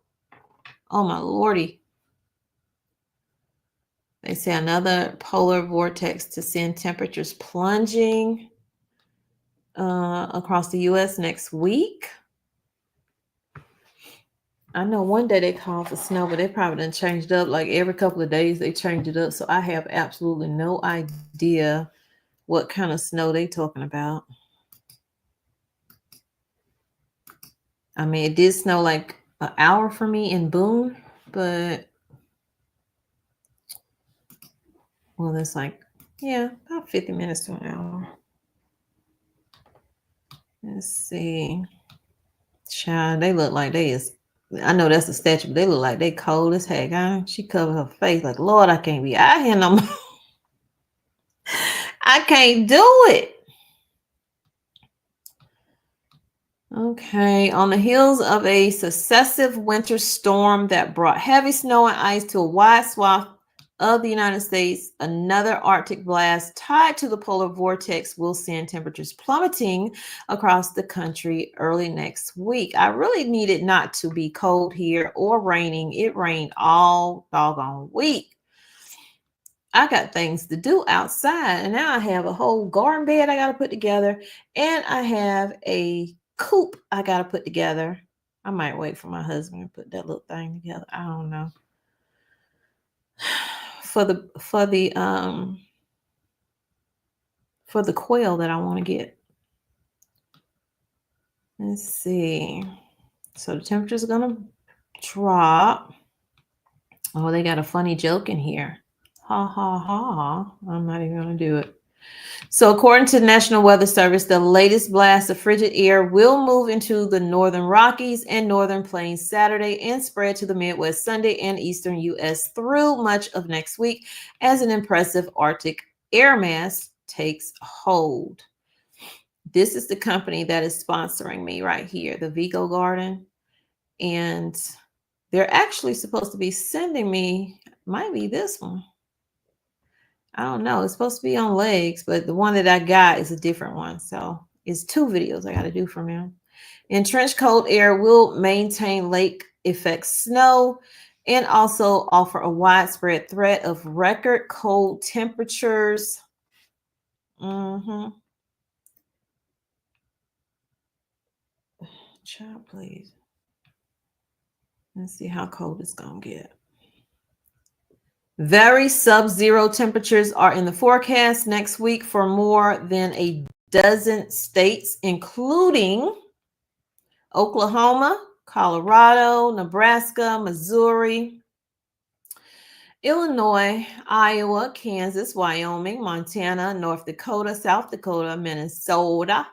Oh, my lordy. They say another polar vortex to send temperatures plunging across the U.S. next week. I know one day they called for snow, but they probably done changed up. Like every couple of days, they changed it up. So I have absolutely no idea what kind of snow they talking about. I mean, it did snow like an hour for me in Boone, but well, that's like, yeah, about 50 minutes to an hour. Let's see. Child, they look like they is. I know that's a statue, but they look like they cold as heck. Huh? She covered her face like, Lord, I can't be out here no more. I can't do it. Okay, on the heels of a successive winter storm that brought heavy snow and ice to a wide swath of the United States, another Arctic blast tied to the polar vortex will send temperatures plummeting across the country early next week. I really need it not to be cold here or raining. It rained all doggone week. I got things to do outside, and now I have a whole garden bed I got to put together, and I have a coop I got to put together. I might wait for my husband to put that little thing together. I don't know. For the quail that I want to get. Let's see. So the temperature's gonna drop. Oh, they got a funny joke in here. Ha ha ha. I'm not even gonna do it. So, according to the National Weather Service, the latest blast of frigid air will move into the northern Rockies and northern plains Saturday and spread to the Midwest Sunday and eastern U.S. through much of next week as an impressive Arctic air mass takes hold. This is the company that is sponsoring me right here, the Vigo Garden. And they're actually supposed to be sending me, might be this one. I don't know. It's supposed to be on legs, but the one that I got is a different one. So it's 2 videos I got to do from him. Entrenched cold air will maintain lake effect snow and also offer a widespread threat of record cold temperatures. Child, please. Let's see how cold it's going to get. Very sub-zero temperatures are in the forecast next week for more than a dozen states, including Oklahoma, Colorado, Nebraska, Missouri, Illinois, Iowa, Kansas, Wyoming, Montana, North Dakota, South Dakota, Minnesota,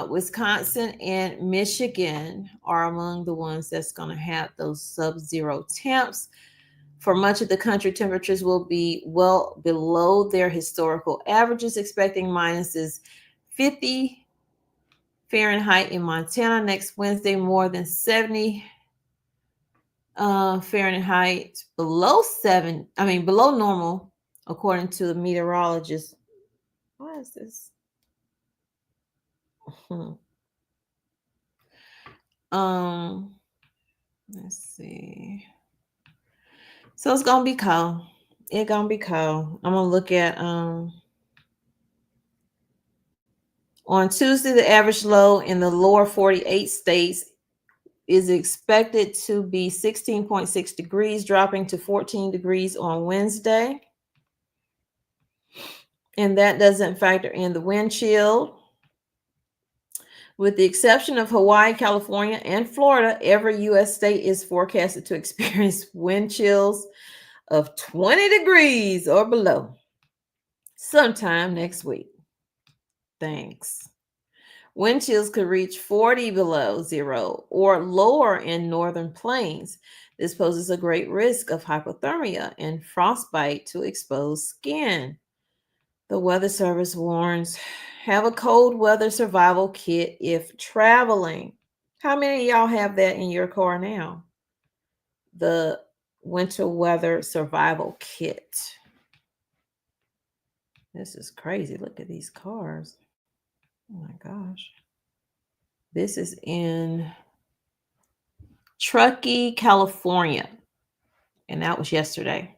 Wisconsin, and Michigan are among the ones that's going to have those sub-zero temps. For much of the country, temperatures will be well below their historical averages, expecting minuses 50 Fahrenheit in Montana next Wednesday, more than 70 Fahrenheit below below normal, according to the meteorologist. What is this? Let's see. So it's gonna be cold. It's gonna be cold. I'm gonna look at On Tuesday, the average low in the lower 48 states is expected to be 16.6 degrees, dropping to 14 degrees on Wednesday. And that doesn't factor in the wind chill. With the exception of Hawaii, California, and Florida, every U.S. state is forecasted to experience wind chills of 20 degrees or below sometime next week. Thanks. Wind chills could reach 40 below zero or lower in northern plains. This poses a great risk of hypothermia and frostbite to exposed skin. The Weather Service warns, have a cold weather survival kit if traveling. How many of y'all have that in your car now? The winter weather survival kit. This is crazy. Look at these cars. Oh my gosh. This is in Truckee, California. And that was yesterday.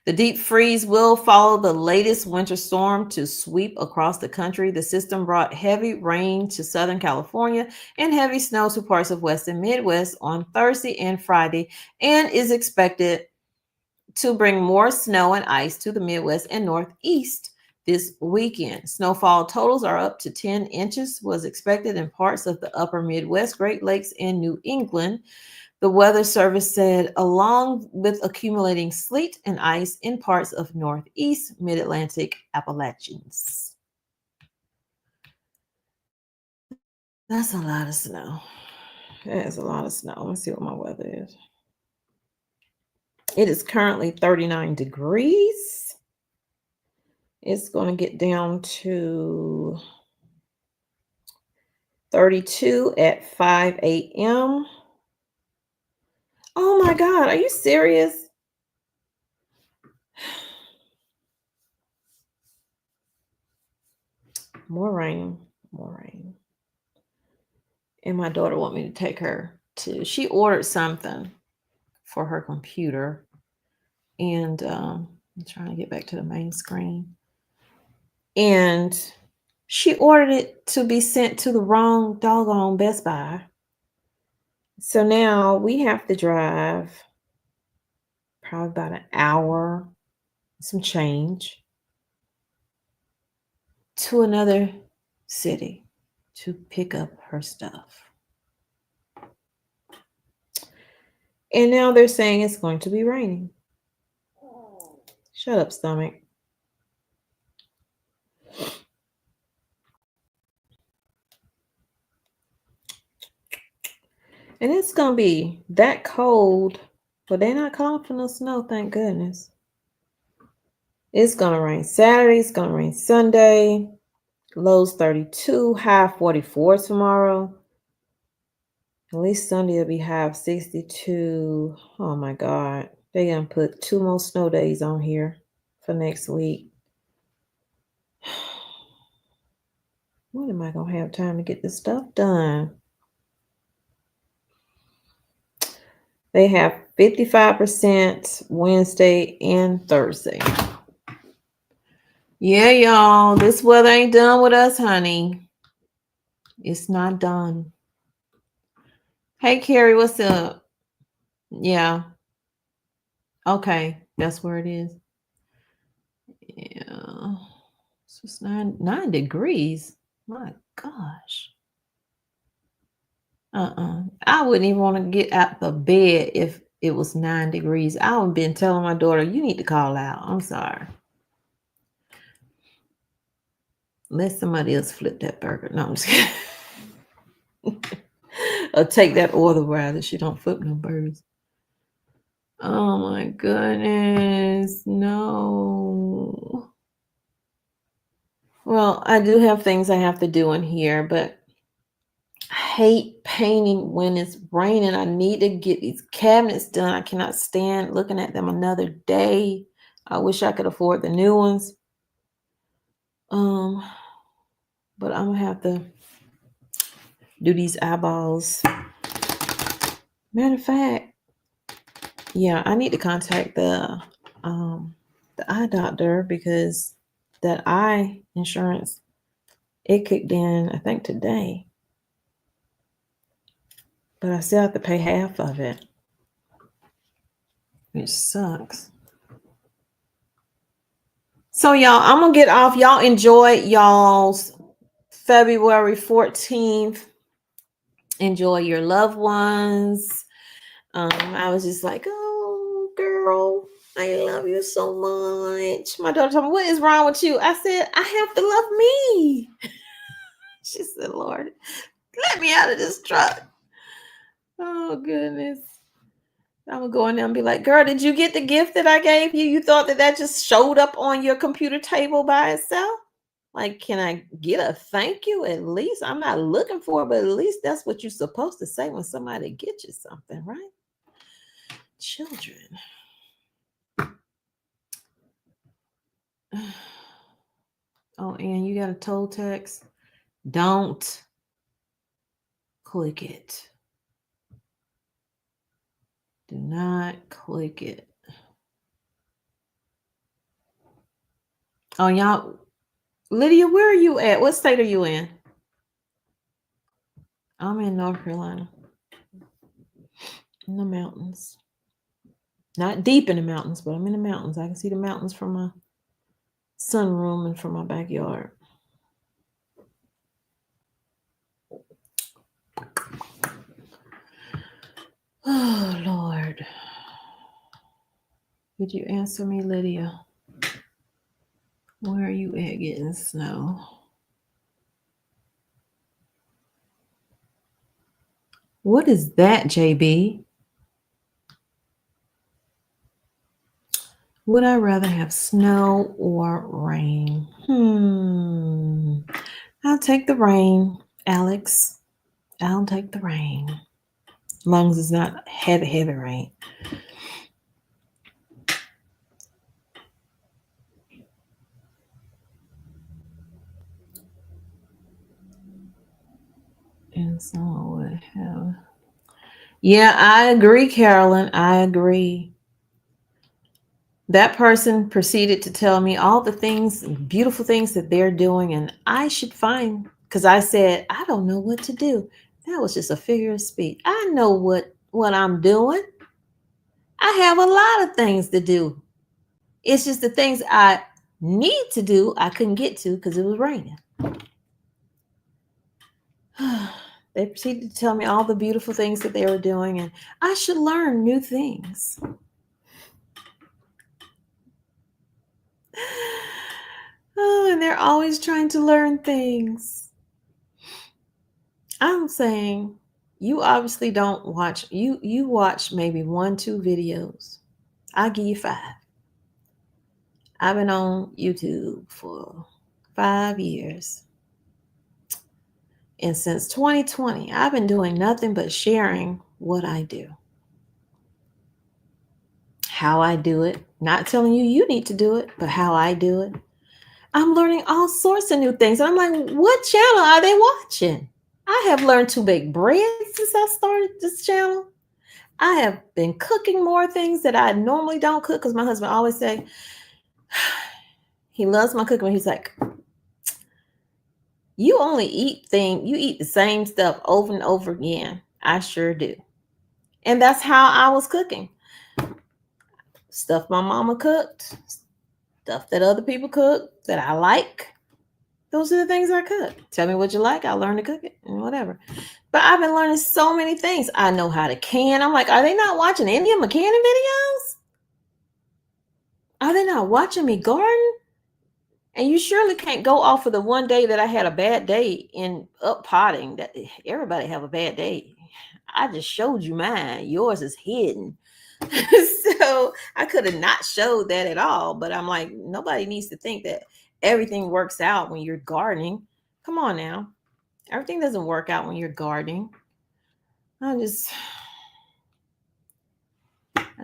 The deep freeze will follow the latest winter storm to sweep across the country. The system brought heavy rain to Southern California and heavy snow to parts of West and Midwest on Thursday and Friday, and is expected to bring more snow and ice to the Midwest and Northeast this weekend. Snowfall totals are up to 10 inches, was expected in parts of the upper Midwest, Great Lakes, and New England. The Weather Service said, along with accumulating sleet and ice in parts of Northeast, Mid-Atlantic Appalachians. That's a lot of snow. That is a lot of snow. Let's see what my weather is. It is currently 39 degrees. It's going to get down to 32 at 5 a.m. Oh my God, are you serious? More rain, more rain. And my daughter wants me to take her to, she ordered something for her computer. And I'm trying to get back to the main screen. And she ordered it to be sent to the wrong doggone Best Buy. So now we have to drive probably about an hour, some change, to another city to pick up her stuff. And now they're saying it's going to be raining. Shut up, stomach. And it's going to be that cold, but they're not calling for no snow, thank goodness. It's going to rain Saturday. It's going to rain Sunday. Lows 32, high 44 tomorrow. At least Sunday will be high of 62. Oh my God. They're going to put 2 more snow days on here for next week. When am I going to have time to get this stuff done? They have 55% Wednesday and Thursday. Yeah, y'all. This weather ain't done with us, honey. It's not done. Hey, Carrie, what's up? Yeah. Okay. That's where it is. Yeah. So it's 9 degrees. My gosh. I wouldn't even want to get out the bed if it was 9 degrees. I would have been telling my daughter, you need to call out. I'm sorry. Let somebody else flip that burger. No, I'm just kidding. Or take that order rather. She don't flip no burgers. Oh my goodness. No. Well, I do have things I have to do in here, but I hate painting when it's raining. I need to get these cabinets done. I cannot stand looking at them another day. I wish I could afford the new ones. But I'm gonna have to do these eyeballs. Matter of fact, yeah, I need to contact the eye doctor because that eye insurance It kicked in, I think, today. But I still have to pay half of it, which sucks. So, y'all, I'm going to get off. Y'all enjoy y'all's February 14th. Enjoy your loved ones. I was just like, oh, girl, I love you so much. My daughter told me, what is wrong with you? I said, I have to love me. She said, Lord, let me out of this truck. Oh, goodness. I'm going to go in there and be like, girl, did you get the gift that I gave you? You thought that just showed up on your computer table by itself? Like, can I get a thank you at least? I'm not looking for it, but at least that's what you're supposed to say when somebody gets you something, right? Children. Oh, and you got a toll text? Don't click it. Do not click it. Oh, y'all. Lydia, where are you at? What state are you in? I'm in North Carolina. In the mountains. Not deep in the mountains, but I'm in the mountains. I can see the mountains from my sunroom and from my backyard. Oh, Lord. Did you answer me, Lydia? Where are you at getting snow? What is that, JB? Would I rather have snow or rain? I'll take the rain, Alex. I'll take the rain. As long as it's not heavy rain. And so I would have. Yeah, I agree, Carolyn. I agree. That person proceeded to tell me all the things, beautiful things that they're doing, and I should find, because I said, I don't know what to do. That was just a figure of speech. I know what I'm doing. I have a lot of things to do. It's just the things I need to do, I couldn't get to because it was raining. They proceeded to tell me all the beautiful things that they were doing, and I should learn new things. Oh, and they're always trying to learn things. I'm saying you obviously don't watch, you watch maybe 1-2 videos. I'll give you 5. I've been on YouTube for 5 years. And since 2020, I've been doing nothing but sharing what I do. How I do it. Not telling you need to do it, but how I do it. I'm learning all sorts of new things. And I'm like, what channel are they watching? I have learned to bake bread since I started this channel. I have been cooking more things that I normally don't cook because my husband always say, he loves my cooking. He's like, you only eat the same stuff over and over again. I sure do. And that's how I was cooking. Stuff my mama cooked, stuff that other people cook that I like. Those are the things I cook. Tell me what you like. I'll learn to cook it and whatever. But I've been learning so many things. I know how to can. I'm like, are they not watching any of my canning videos? Are they not watching me garden? And you surely can't go off of the one day that I had a bad day in up potting. That everybody have a bad day. I just showed you mine. Yours is hidden. So I could have not showed that at all. But I'm like, nobody needs to think that everything works out when you're gardening. Come on now. Everything doesn't work out when you're gardening. I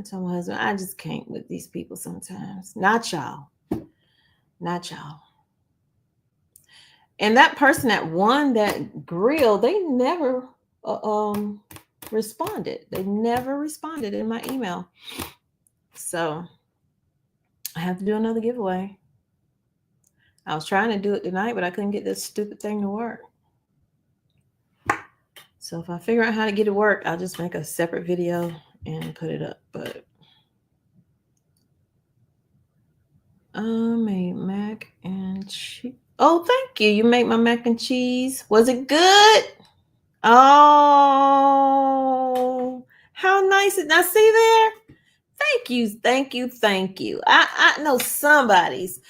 tell my husband, I just can't with these people sometimes. Not y'all. Not y'all. And that person that won that grill, they never responded. They never responded in my email. So I have to do another giveaway. I was trying to do it tonight, but I couldn't get this stupid thing to work. So if I figure out how to get it work, I'll just make a separate video and put it up. But I made mac and cheese. Oh, thank you. You made my mac and cheese. Was it good? Oh, how nice. Now see there? Thank you. Thank you. Thank you. I know somebody's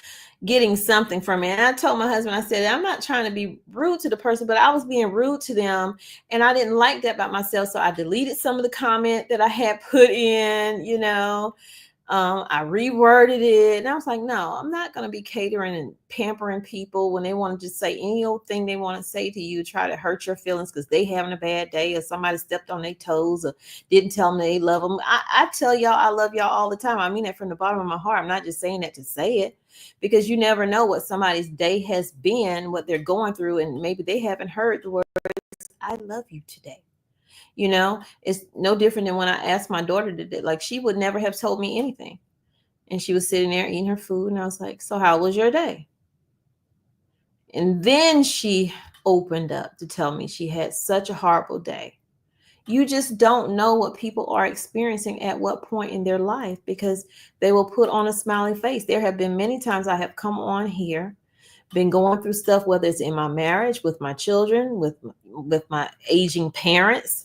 getting something from it. And I told my husband, I said, I'm not trying to be rude to the person, but I was being rude to them. And I didn't like that about myself. So I deleted some of the comment that I had put in, you know. I reworded it, and I was like, no, I'm not going to be catering and pampering people when they want to just say any old thing they want to say to you, try to hurt your feelings because they having a bad day or somebody stepped on their toes or didn't tell them they love them. I tell y'all I love y'all all the time. I mean that from the bottom of my heart. I'm not just saying that to say it, because you never know what somebody's day has been, what they're going through, and maybe they haven't heard the words, I love you today. You know, it's no different than when I asked my daughter to do, like, she would never have told me anything. And she was sitting there eating her food. And I was like, so how was your day? And then she opened up to tell me she had such a horrible day. You just don't know what people are experiencing at what point in their life, because they will put on a smiley face. There have been many times I have come on here, been going through stuff, whether it's in my marriage, with my children, with my aging parents,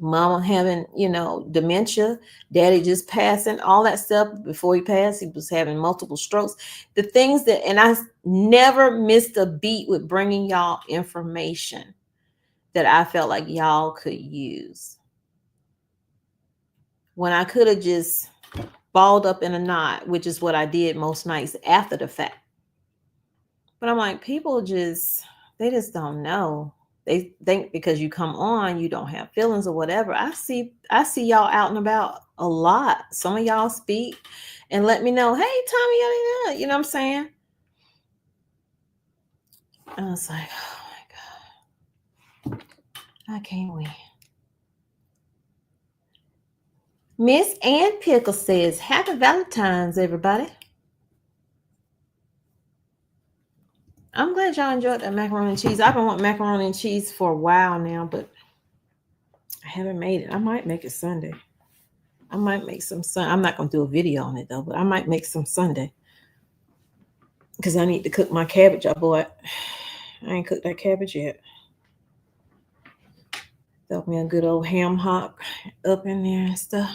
mama having, you know, dementia, daddy just passing, all that stuff. Before he passed, he was having multiple strokes. The things that, and I never missed a beat with bringing y'all information that I felt like y'all could use, when I could have just balled up in a knot, which is what I did most nights after the fact. But I'm like, people just, they just don't know. They think because you come on, you don't have feelings or whatever. I see y'all out and about a lot. Some of y'all speak and let me know, hey, Tommy, you know what I'm saying? I was like, oh my God, I can't wait. Miss Ann Pickle says, happy Valentine's, everybody. I'm glad y'all enjoyed that macaroni and cheese. I've been wanting macaroni and cheese for a while now, but I haven't made it. I might make it Sunday. I might make some Sunday. I'm not going to do a video on it, though, but I might make some Sunday, because I need to cook my cabbage I bought. I ain't cooked that cabbage yet. Throw me a good old ham hock up in there and stuff.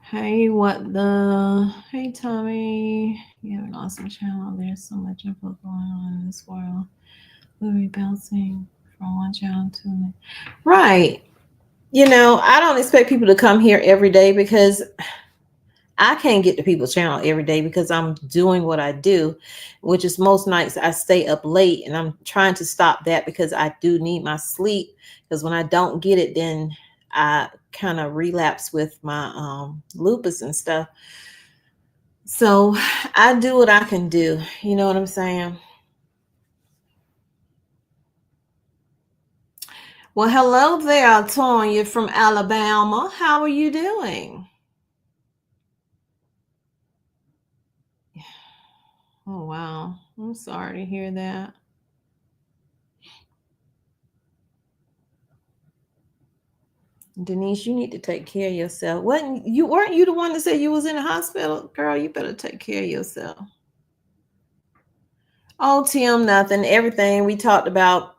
Hey, hey, Tommy. You have an awesome channel. There's so much info going on in this world. We'll be bouncing from one channel to another. Right. You know, I don't expect people to come here every day, because I can't get to people's channel every day because I'm doing what I do, which is most nights I stay up late, and I'm trying to stop that because I do need my sleep. Because when I don't get it, then I kind of relapse with my lupus and stuff. So I do what I can do. You know what I'm saying? Well, hello there, Tonya from Alabama. How are you doing? Oh, wow. I'm sorry to hear that. Denise, you need to take care of yourself. Weren't you the one that said you was in the hospital? Girl, you better take care of yourself. Oh, Tim, nothing. Everything we talked about: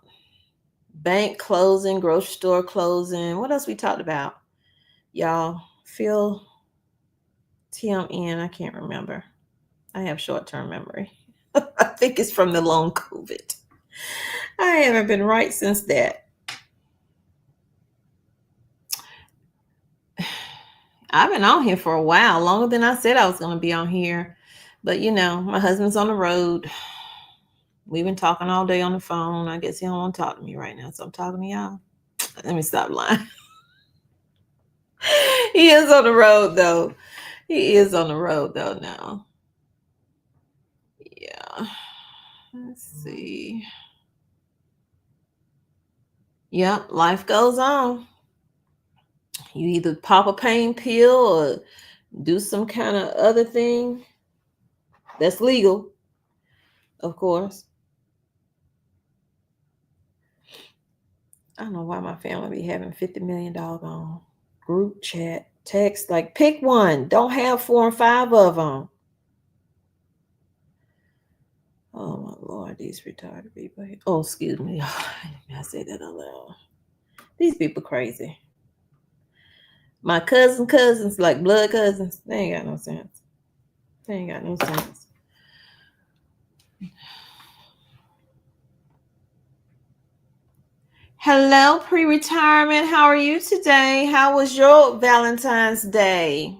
bank closing, grocery store closing. What else we talked about? Y'all, fill Tim in. I can't remember. I have short-term memory. I think it's from the long COVID. I haven't been right since that. I've been on here for a while, longer than I said I was going to be on here. But, you know, my husband's on the road. We've been talking all day on the phone. I guess he don't want to talk to me right now, so I'm talking to y'all. Let me stop lying. He is on the road, though. He is on the road, though, now. Yeah. Let's see. Yep, life goes on. You either pop a pain pill or do some kind of other thing. That's legal, of course. I don't know why my family be having 50 million doggone group chat text. Like, pick one. Don't have 4 and 5 of them. Oh my Lord, these retarded people. Oh, excuse me. I say that out loud. These people crazy. My cousins, like blood cousins, they ain't got no sense. They ain't got no sense. Hello, pre-retirement. How are you today? How was your Valentine's Day?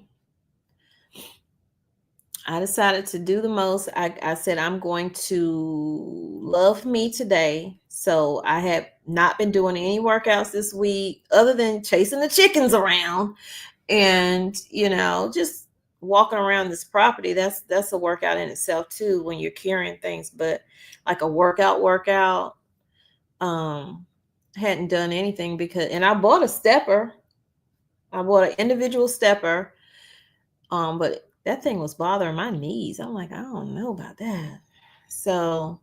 I decided to do the most. I said I'm going to love me today. So I have not been doing any workouts this week other than chasing the chickens around and, just walking around this property. That's a workout in itself too when you're carrying things, but like a workout hadn't done anything and I bought a stepper. I bought an individual stepper. But that thing was bothering my knees. I'm like, I don't know about that. So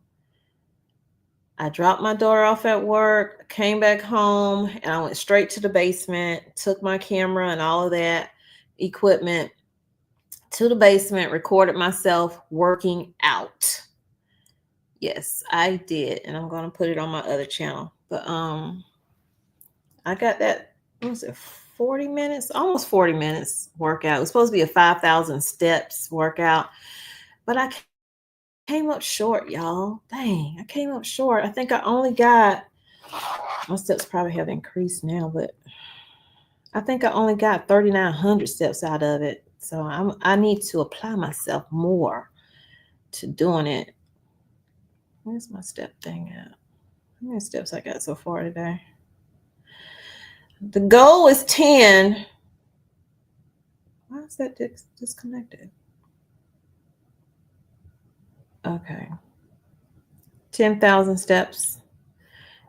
I dropped my daughter off at work, came back home, and I went straight to the basement, took my camera and all of that equipment to the basement, recorded myself working out. Yes, I did. And I'm going to put it on my other channel. But I got that, what was it, 40 minutes? Almost 40 minutes workout. It was supposed to be a 5,000 steps workout. But I came up short, y'all. Dang, I came up short. I think I only got, my steps probably have increased now, but I think I only got 3,900 steps out of it. So I need to apply myself more to doing it. Where's my step thing at? How many steps I got so far today? The goal is 10. Why is that disconnected? Okay. 10,000 steps.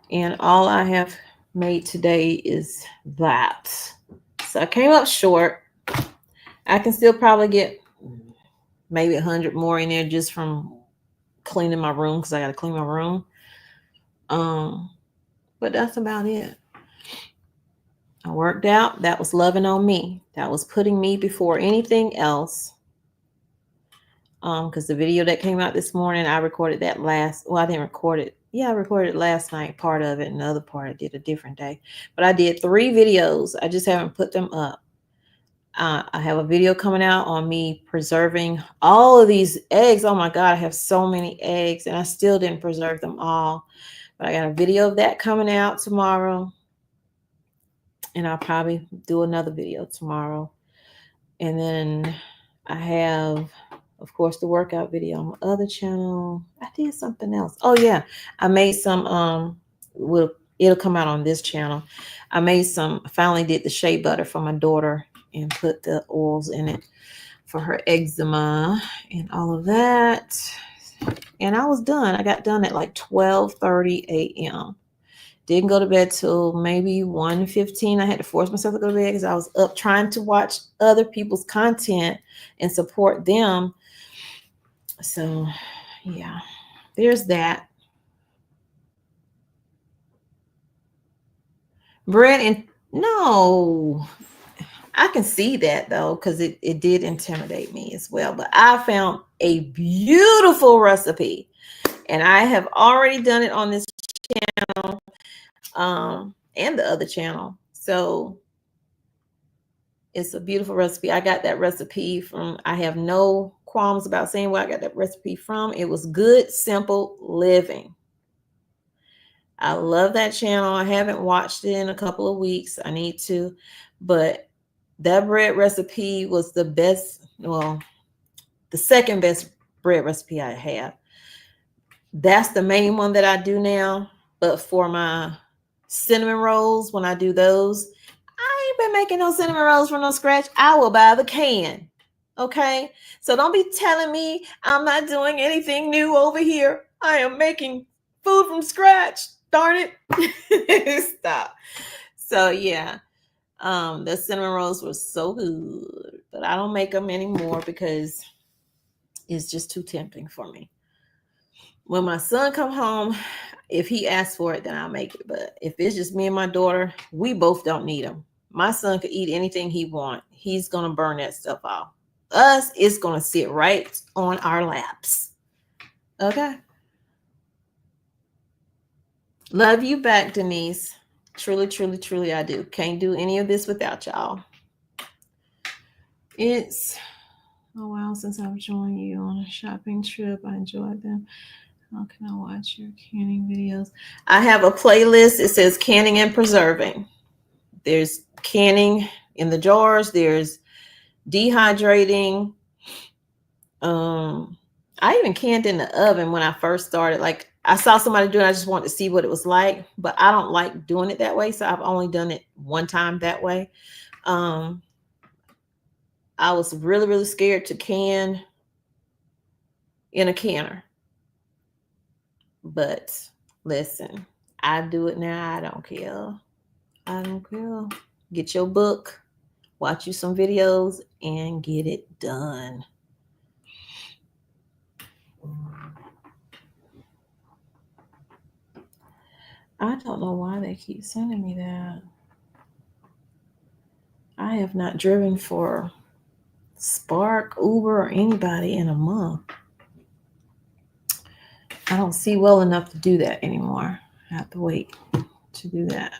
And all I have made today is that. So I came up short. I can still probably get maybe 100 more in there just from cleaning my room because I got to clean my room. But that's about it. I worked out. That was loving on me. That was putting me before anything else. Because the video that came out this morning, I recorded that I didn't record it. Yeah, I recorded it last night, part of it, and the other part I did a different day. But I did 3 videos. I just haven't put them up. I have a video coming out on me preserving all of these eggs. Oh my God, I have so many eggs and I still didn't preserve them all. But I got a video of that coming out tomorrow. And I'll probably do another video tomorrow. And then I have, of course, the workout video on my other channel. I did something else. Oh yeah, I made some, it'll come out on this channel. I finally did the shea butter for my daughter and put the oils in it for her eczema and all of that. And I was done. I got done at like 12:30 a.m. Didn't go to bed till maybe 1:15. I had to force myself to go to bed because I was up trying to watch other people's content and support them. So yeah, there's that. Bread and no, I can see that though, because it did intimidate me as well. But I found a beautiful recipe and I have already done it on this channel and the other channel. So it's a beautiful recipe. I got that recipe from, I have no qualms about saying where I got that recipe from. It was Good Simple Living. I love that channel. I haven't watched it in a couple of weeks. I need to, but that bread recipe was the best, well, the second best bread recipe I have. That's the main one that I do now. But for my cinnamon rolls, when I do those, I ain't been making no cinnamon rolls from no scratch. I will buy the can. Okay? So don't be telling me I'm not doing anything new over here. I am making food from scratch. Darn it. Stop. So yeah. The cinnamon rolls were so good. But I don't make them anymore because is just too tempting for me. When my son come home, if he asks for it, then I'll make it. But if it's just me and my daughter, we both don't need them. My son could eat anything he wants. He's gonna burn that stuff off. Us, it's gonna sit right on our laps. Okay. Love you back, Denise. Truly, truly, truly, I do. Can't do any of this without y'all. It's a while since I've joined you on a shopping trip. I enjoyed them. How can I watch your canning videos? I have a playlist. It says canning and preserving. There's canning in the jars. There's dehydrating. I even canned in the oven when I first started. Like I saw somebody doing it, I just wanted to see what it was like, but I don't like doing it that way. So I've only done it one time that way. I was really, really scared to can in a canner. But listen, I do it now. I don't care. I don't care. Get your book, watch you some videos, and get it done. I don't know why they keep sending me that. I have not driven for Spark, Uber, or anybody in a month. I don't see well enough to do that anymore. I have to wait to do that.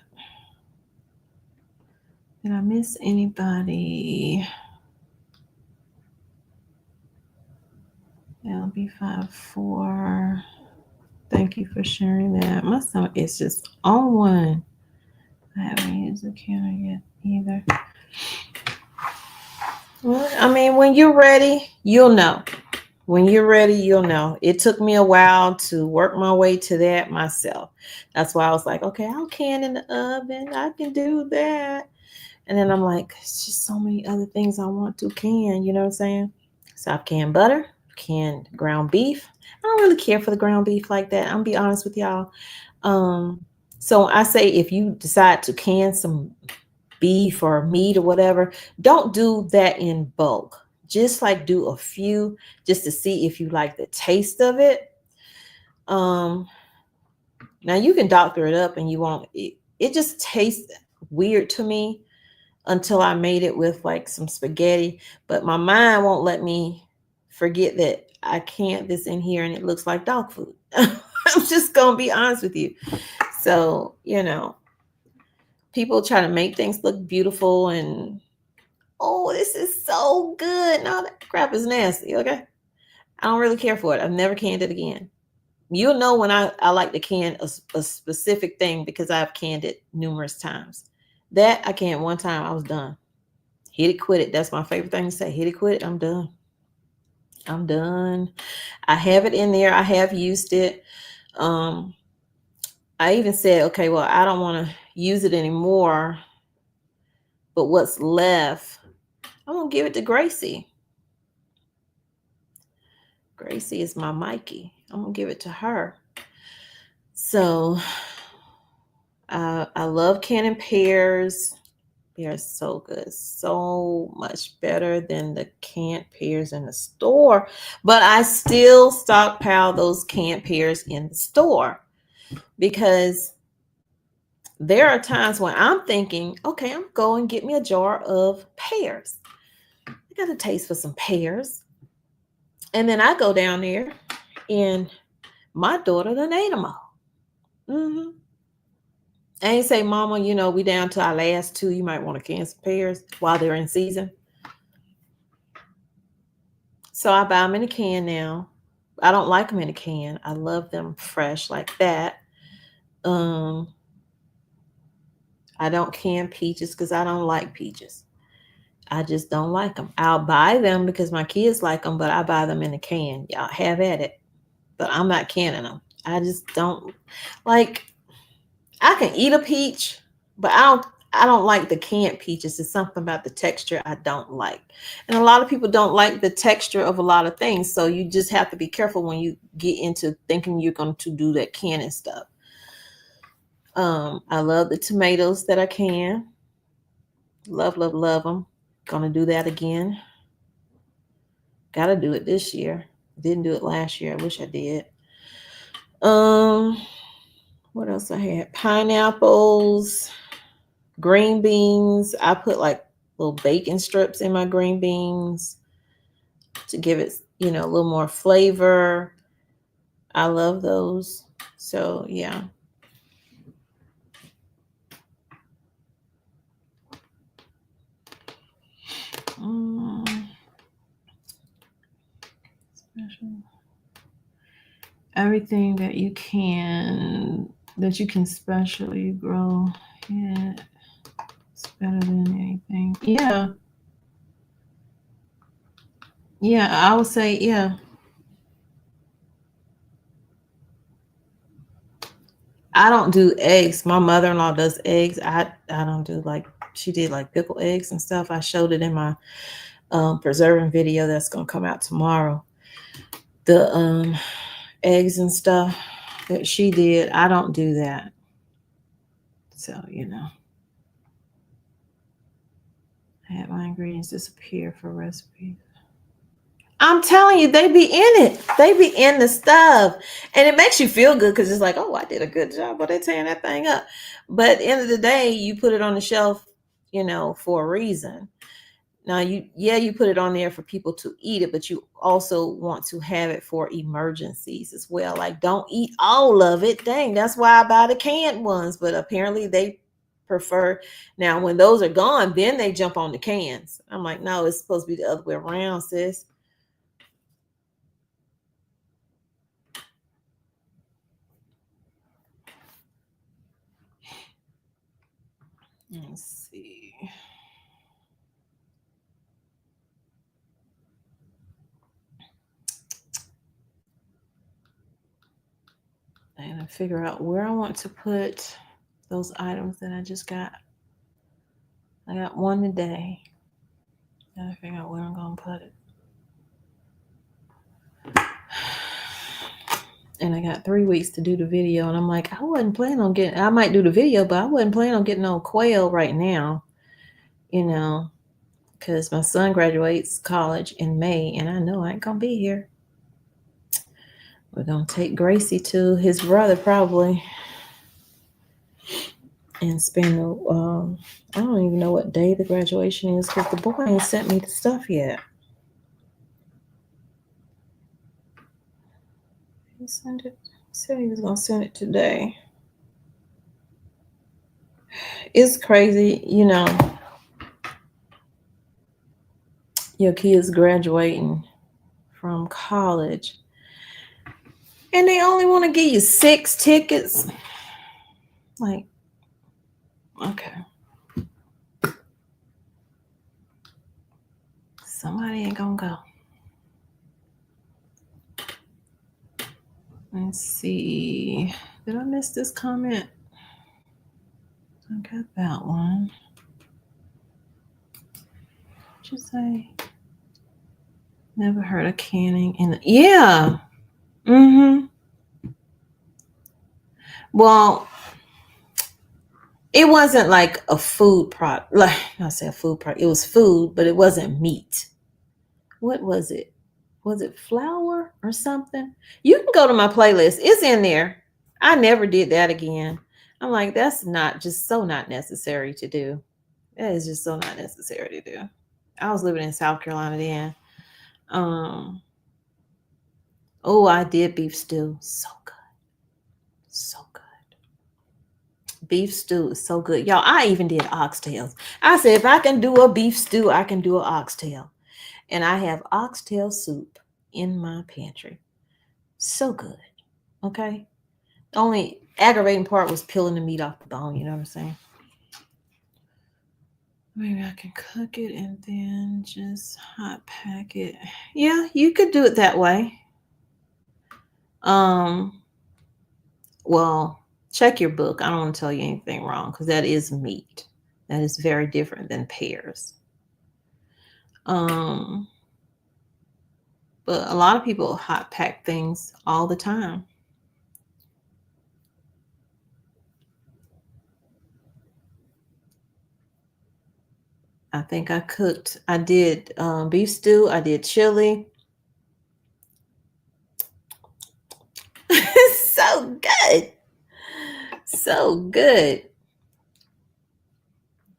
Did I miss anybody? LB54. Thank you for sharing that. My stomach is just on one. I haven't used the canner yet either. Well, I mean, when you're ready, you'll know. When you're ready, you'll know. It took me a while to work my way to that myself. That's why I was like, okay, I'll can in the oven. I can do that. And then I'm like, it's just so many other things I want to can. You know what I'm saying? So I've canned butter, canned ground beef. I don't really care for the ground beef like that. I'm gonna be honest with y'all. So I say if you decide to can some beef or meat or whatever, don't do that in bulk. Just like do a few just to see if you like the taste of it. Now you can doctor it up and you won't. It just tastes weird to me until I made it with like some spaghetti. But my mind won't let me forget that I can't this in here and it looks like dog food. I'm just gonna be honest with you. So, you know, people try to make things look beautiful and oh, this is so good. No, that crap is nasty. Okay. I don't really care for it. I've never canned it again. You'll know when I like to can a specific thing because I've canned it numerous times. That I canned one time. I was done. Hit it, quit it. That's my favorite thing to say. Hit it, quit it. I'm done. I'm done. I have it in there. I have used it. I even said, okay, well, I don't want to use it anymore. But what's left, I'm going to give it to Gracie. Gracie is my Mikey. I'm going to give it to her. So I love canning pears. They are so good. So much better than the canned pears in the store. But I still stockpile those canned pears in the store because there are times when I'm thinking, okay, I'm going to get me a jar of pears. I got a taste for some pears. And then I go down there and my daughter done ate them all. Mm-hmm. I ain't say, Mama, you know, we down to our last two. You might want to can some pears while they're in season. So I buy them in a can now. I don't like them in a can. I love them fresh like that. I don't can peaches because I don't like peaches. I just don't like them. I'll buy them because my kids like them, but I buy them in a can. Y'all have at it. But I'm not canning them. I just don't like. I can eat a peach, but I don't like the canned peaches. It's something about the texture I don't like. And a lot of people don't like the texture of a lot of things. So you just have to be careful when you get into thinking you're going to do that canning stuff. I love the tomatoes that I can. Love, love, love them. Gonna do that again. Gotta do it this year. Didn't do it last year. I wish I did. What else I had? Pineapples, green beans. I put like little bacon strips in my green beans to give it, a little more flavor. I love those. So, yeah. Special. Everything that you can specially grow. Yeah. It's better than anything. Yeah. Yeah, I would say, yeah. I don't do eggs. My mother-in-law does eggs. I don't do like she did like pickled eggs and stuff. I showed it in my preserving video that's gonna come out tomorrow. The eggs and stuff that she did. I don't do that. So, I had my ingredients disappear for recipes. I'm telling you, they be in it. They be in the stuff. And it makes you feel good because it's like, oh, I did a good job. But they're tearing that thing up. But at the end of the day, you put it on the shelf, for a reason. Now, you put it on there for people to eat it, but you also want to have it for emergencies as well. Like, don't eat all of it. Dang, that's why I buy the canned ones. But apparently they prefer. Now, when those are gone, then they jump on the cans. I'm like, no, it's supposed to be the other way around, sis. Let's see. And I figure out where I want to put those items that I just got. I got one today. Gotta figure out where I'm gonna put it. And I got 3 weeks to do the video, and I'm like, I wasn't planning on getting. I might do the video, but I wasn't planning on getting no quail right now. Because my son graduates college in May, and I know I ain't gonna be here. We're gonna take Gracie to his brother probably, and spend I don't even know what day the graduation is because the boy ain't sent me the stuff yet. He said he was gonna send it today. It's crazy, your kids graduating from college and they only want to give you 6 tickets. Like, okay. Somebody ain't gonna go. Let's see. Did I miss this comment? I got that one. What'd you say? Never heard of canning yeah. Well, it wasn't like a food product. Like, I say a food product. It was food, but it wasn't meat. What was it? Was it flour or something? You can go to my playlist. It's in there. I never did that again. I'm like, that's not necessary to do. That is just so not necessary to do. I was living in South Carolina then. Oh, I did beef stew. So good. So good. Beef stew is so good. Y'all, I even did oxtails. I said, if I can do a beef stew, I can do an oxtail. And I have oxtail soup in my pantry. So good. Okay. The only aggravating part was peeling the meat off the bone. You know what I'm saying? Maybe I can cook it and then just hot pack it. Yeah, you could do it that way. Well, check your book. I don't want to tell you anything wrong because that is meat. That is very different than pears. But a lot of people hot pack things all the time. I think I did beef stew. I did chili. so good.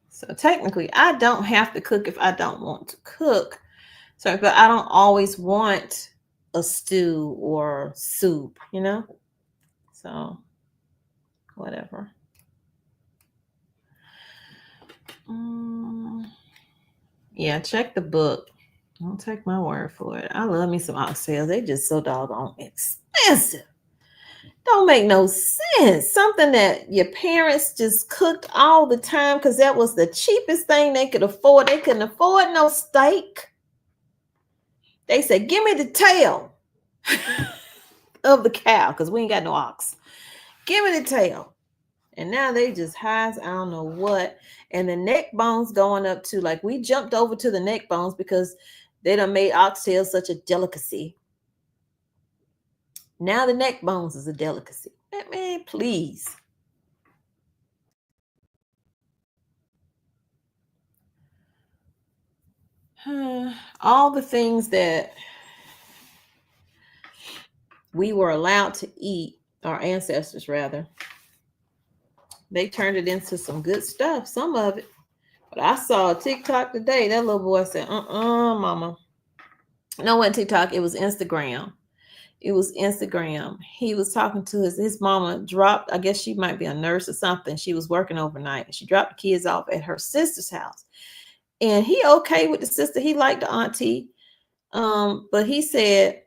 So technically, I don't have to cook if I don't want to cook. So, but I don't always want a stew or soup, you know? So, whatever. Yeah, check the book. Don't take my word for it. I love me some oxtails. They just so doggone expensive. Don't make no sense. Something that your parents just cooked all the time because that was the cheapest thing they could afford. They couldn't afford no steak. They said, give me the tail of the cow because we ain't got no ox. Give me the tail. And now they just high as I don't know what. And the neck bones going up to, like, we jumped over to the neck bones because they done made oxtail such a delicacy. Now the neck bones is a delicacy. Man, please. All the things that we were allowed to eat, our ancestors rather, they turned it into some good stuff, some of it. But I saw a TikTok today. That little boy said, mama. No, it wasn't TikTok. It was Instagram. It was Instagram. He was talking to his mama dropped, I guess she might be a nurse or something. She was working overnight. She dropped the kids off at her sister's house. And he okay with the sister. He liked the auntie. But he said,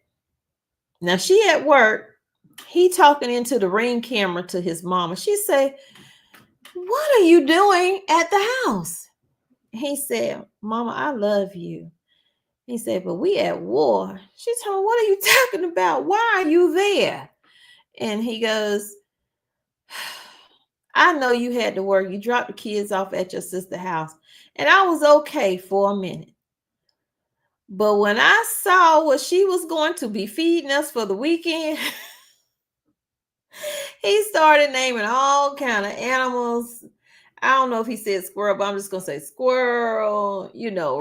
now she at work. He talking into the Ring camera to his mama. She said, what are you doing at the house? He said, Mama, I love you. He said, but we at war. She told him, what are you talking about? Why are you there? And he goes, I know you had to work. You dropped the kids off at your sister's house. And I was okay for a minute. But when I saw what she was going to be feeding us for the weekend, he started naming all kind of animals. I don't know if he said squirrel, but I'm just going to say squirrel,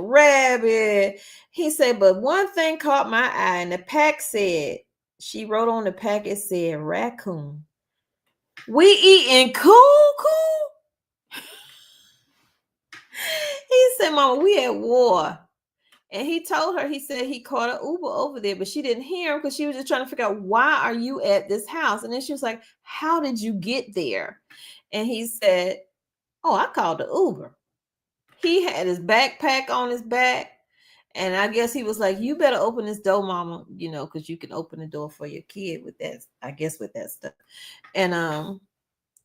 rabbit. He said, but one thing caught my eye, and the pack said, she wrote on the pack, it said raccoon. We eating cool? He said, Mama, we at war. And he told her, he said he caught an Uber over there, but she didn't hear him because she was just trying to figure out, why are you at this house? And then she was like, how did you get there? And he said, oh, I called the Uber. He had his backpack on his back. And I guess he was like, you better open this door, Mama, because you can open the door for your kid with that, I guess, with that stuff. And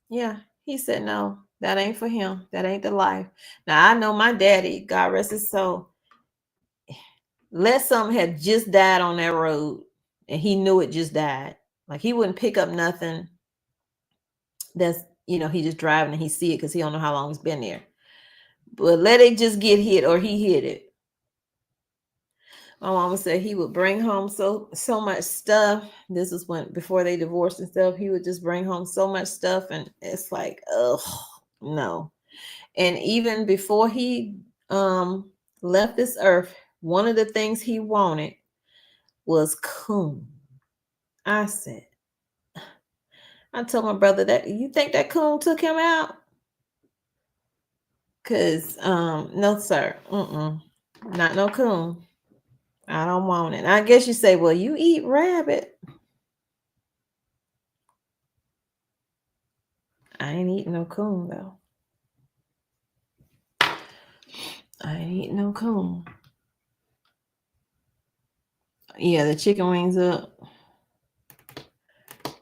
yeah, he said, no, that ain't for him. That ain't the life. Now, I know my daddy, God rest his soul, let something had just died on that road and he knew it just died. Like, he wouldn't pick up nothing that's, he just driving and he see it because he don't know how long it's been there. But let it just get hit or he hit it. My mama said he would bring home so much stuff. This is when, before they divorced and stuff, he would just bring home so much stuff. And it's like, no. And even before he left this earth, one of the things he wanted was coon. I told my brother, that you think that coon took him out? Cause no sir, not no coon. I don't want it. I guess you say, well, you eat rabbit. I ain't eating no coon though. I ain't eating no coon. Yeah, the chicken wings up.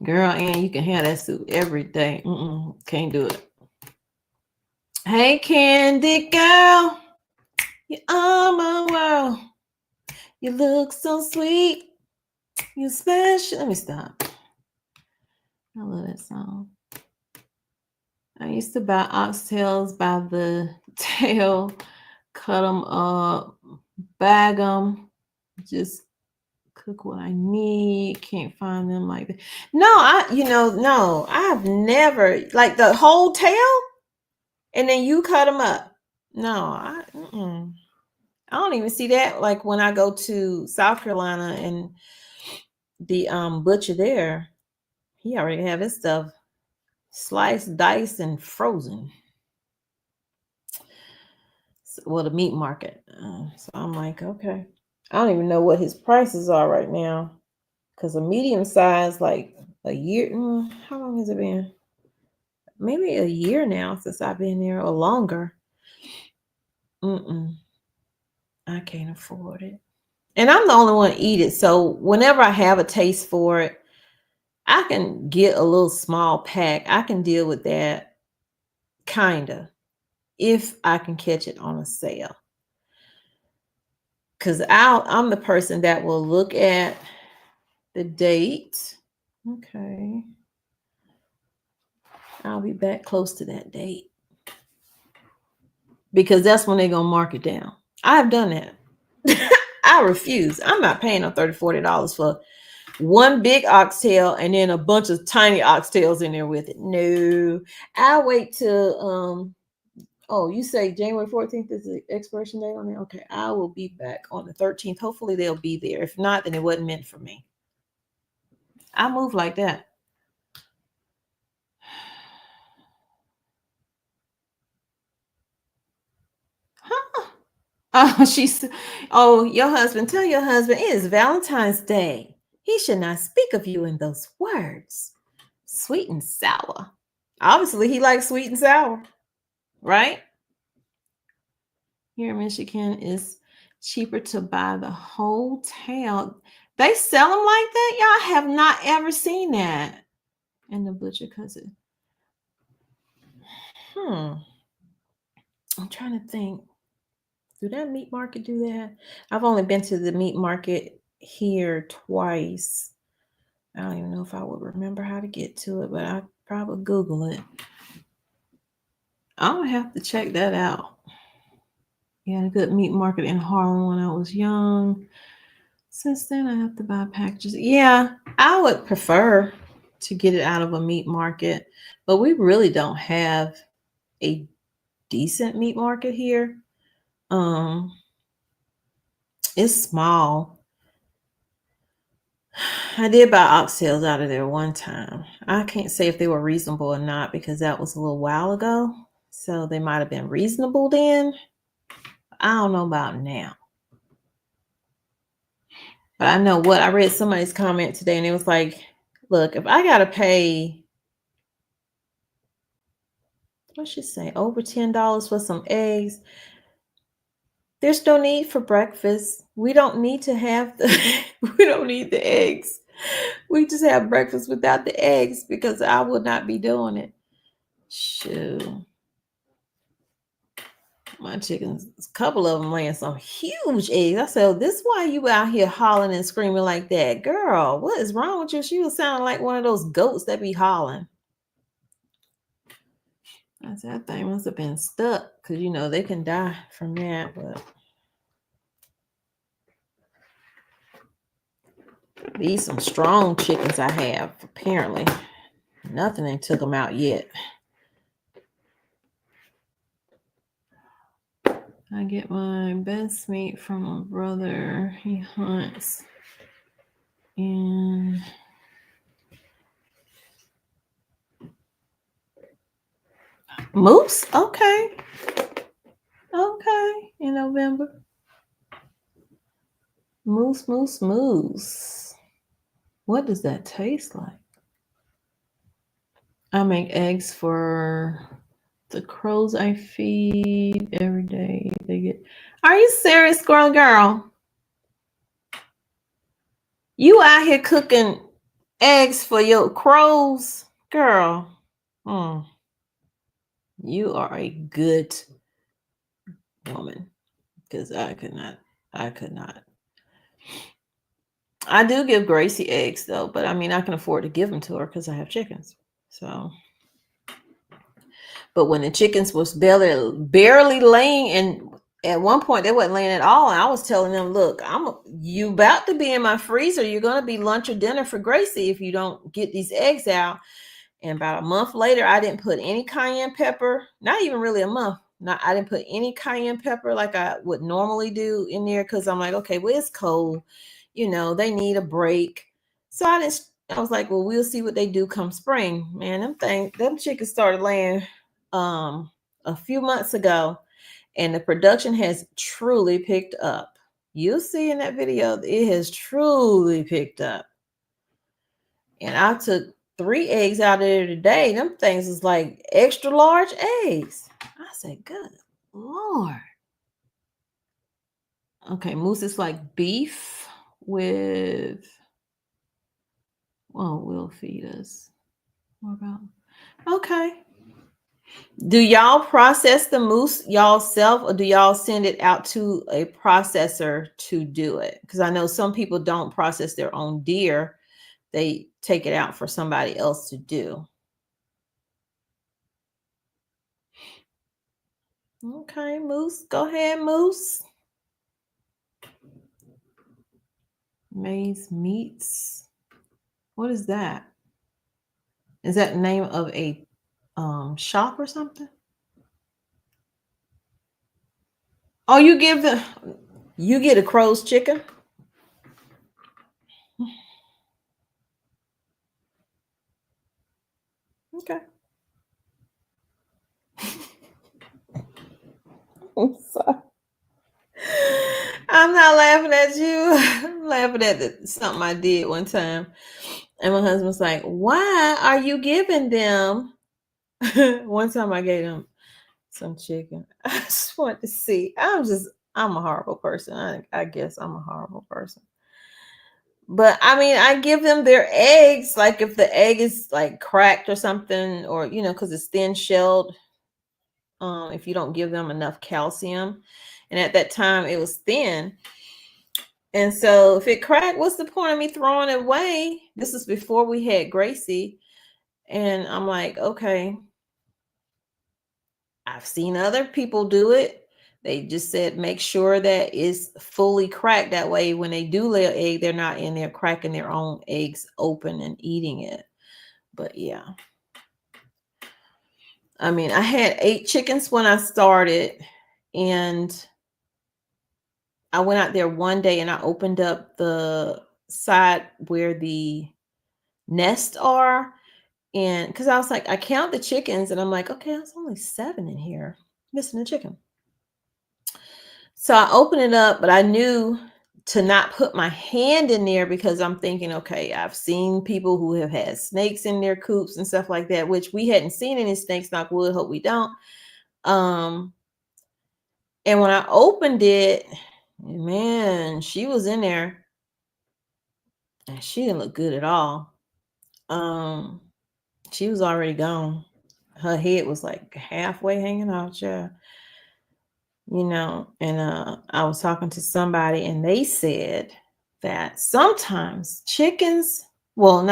Girl, and you can have that soup every day. Can't do it. Hey, Candy girl. You are my world. You look so sweet. You special. Let me stop. I love that song. I used to buy oxtails by the tail, cut them up, bag them, just cook what I need. Can't find them like that. No, I've never, like the whole tail and then you cut them up. No, I don't even see that. Like when I go to South Carolina and the butcher there, he already have his stuff Sliced, diced, and frozen. Well, the meat market. So I'm like, okay. I don't even know what his prices are right now. Because a medium size, like a year, how long has it been? Maybe a year now since I've been there or longer. I can't afford it. And I'm the only one to eat it. So whenever I have a taste for it, I can get a little small pack. I can deal with that, kind of, if I can catch it on a sale. Because I'm the person that will look at the date. Okay. I'll be back close to that date. Because that's when they're going to mark it down. I've done that. I refuse. I'm not paying no $30, $40 for one big oxtail and then a bunch of tiny oxtails in there with it. No. I'll wait till you say January 14th is the expiration date on it? Okay. I will be back on the 13th. Hopefully they'll be there. If not, then it wasn't meant for me. I move like that. Huh? Your husband, tell your husband it is Valentine's Day. He should not speak of you in those words. Sweet and sour. Obviously, he likes sweet and sour, right? Here in Michigan, it's cheaper to buy the whole tail. They sell them like that? Y'all have not ever seen that. And the butcher cuts it. I'm trying to think. Do that meat market do that? I've only been to the meat market here twice. I don't even know if I would remember how to get to it, but I'd probably Google it. I'm going to have to check that out. Yeah, a good meat market in Harlem when I was young. Since then, I have to buy packages. Yeah, I would prefer to get it out of a meat market, but we really don't have a decent meat market here. It's small. I did buy oxtails out of there one time. I can't say if they were reasonable or not because that was a little while ago. So they might have been reasonable then. I don't know about now. But I know what I read somebody's comment today and it was like, look, if I got to pay, what should say, over $10 for some eggs, there's no need for breakfast. We don't need to have we don't need the eggs. We just have breakfast without the eggs because I would not be doing it. Shoot. My chickens, a couple of them laying some huge eggs. I said, this is why you out here hollering and screaming like that. Girl, what is wrong with you? She was sounding like one of those goats that be hollering. I said, that thing must have been stuck because, they can die from that. But these some strong chickens I have, apparently. Nothing ain't took them out yet. I get my best meat from my brother. He hunts in moose. Okay, in November. Moose. What does that taste like? I make eggs for the crows I feed every day. Are you serious, girl? You out here cooking eggs for your crows? Girl. You are a good woman. Because I could not. I do give Gracie eggs though, but I mean I can afford to give them to her because I have chickens. So, but when the chickens was barely laying, and at one point they wasn't laying at all, and I was telling them, look, you about to be in my freezer. You're gonna be lunch or dinner for Gracie if you don't get these eggs out. And about a month later, I didn't put any cayenne pepper. Not even really a month. I didn't put any cayenne pepper like I would normally do in there because I'm like, okay, well, it's cold. They need a break. So I didn't I was like, well, we'll see what they do come spring. Man, them chickens started laying a few months ago, and the production has truly picked up. You'll see in that video, it has truly picked up. And I took 3 eggs out of there today. Them things is like extra large eggs. I said, good Lord. Okay, Moose is like beef with, well, we'll feed us. What about? Okay. Do y'all process the moose y'all self, or do y'all send it out to a processor to do it? Because I know some people don't process their own deer. They take it out for somebody else to do. Okay, Moose. Go ahead, Moose. Maize Meats. What is that? Is that the name of a shop or something? Oh, you get a crow's chicken? Okay. I'm sorry. I'm not laughing at you. I'm laughing at something I did one time. And my husband's like, why are you giving them? One time I gave them some chicken. I just want to see. I'm a horrible person. I guess I'm a horrible person. But I mean, I give them their eggs. Like if the egg is like cracked or something, or because it's thin shelled. If you don't give them enough calcium, and at that time it was thin, and so if it cracked, what's the point of me throwing it away? This is before we had Gracie, and I'm like, okay, I've seen other people do it. They just said make sure that it's fully cracked. That way, when they do lay an egg, they're not in there cracking their own eggs open and eating it. But yeah. I mean, I had 8 chickens when I started, and I went out there one day and I opened up the side where the nests are. And because I was like, I count the chickens and I'm like, okay, there's only 7 in here, missing a chicken. So I opened it up, but I knew to not put my hand in there because I'm thinking, okay, I've seen people who have had snakes in their coops and stuff like that, which we hadn't seen any snakes, knock wood, hope we don't. And when I opened it, man, she was in there and she didn't look good at all. She was already gone. Her head was like halfway hanging out, yeah. And I was talking to somebody and they said that sometimes chickens know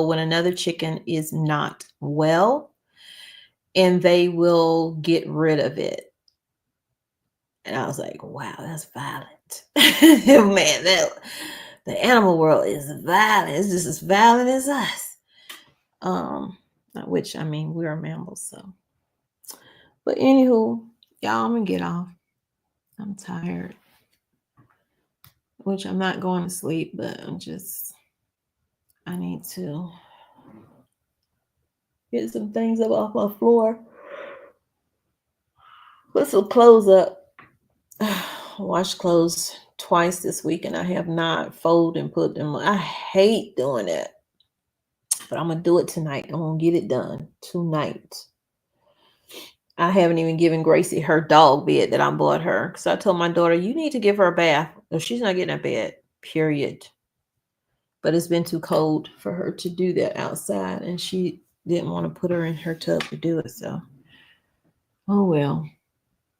when another chicken is not well and they will get rid of it. And I was like, wow, that's violent. Man, the animal world is violent. It's just as violent as us. Which, I mean, we're mammals, so. But anywho, y'all, I'm gonna get off. I'm tired. Which I'm not going to sleep, but I need to get some things up off my floor. Put some clothes up. Wash clothes twice this week, and I have not folded and put them. I hate doing it. But I'm going to do it tonight. I'm going to get it done tonight. I haven't even given Gracie her dog bed that I bought her. Because I told my daughter, you need to give her a bath. Or she's not getting a bed, period. But it's been too cold for her to do that outside. And she didn't want to put her in her tub to do it. So, oh well.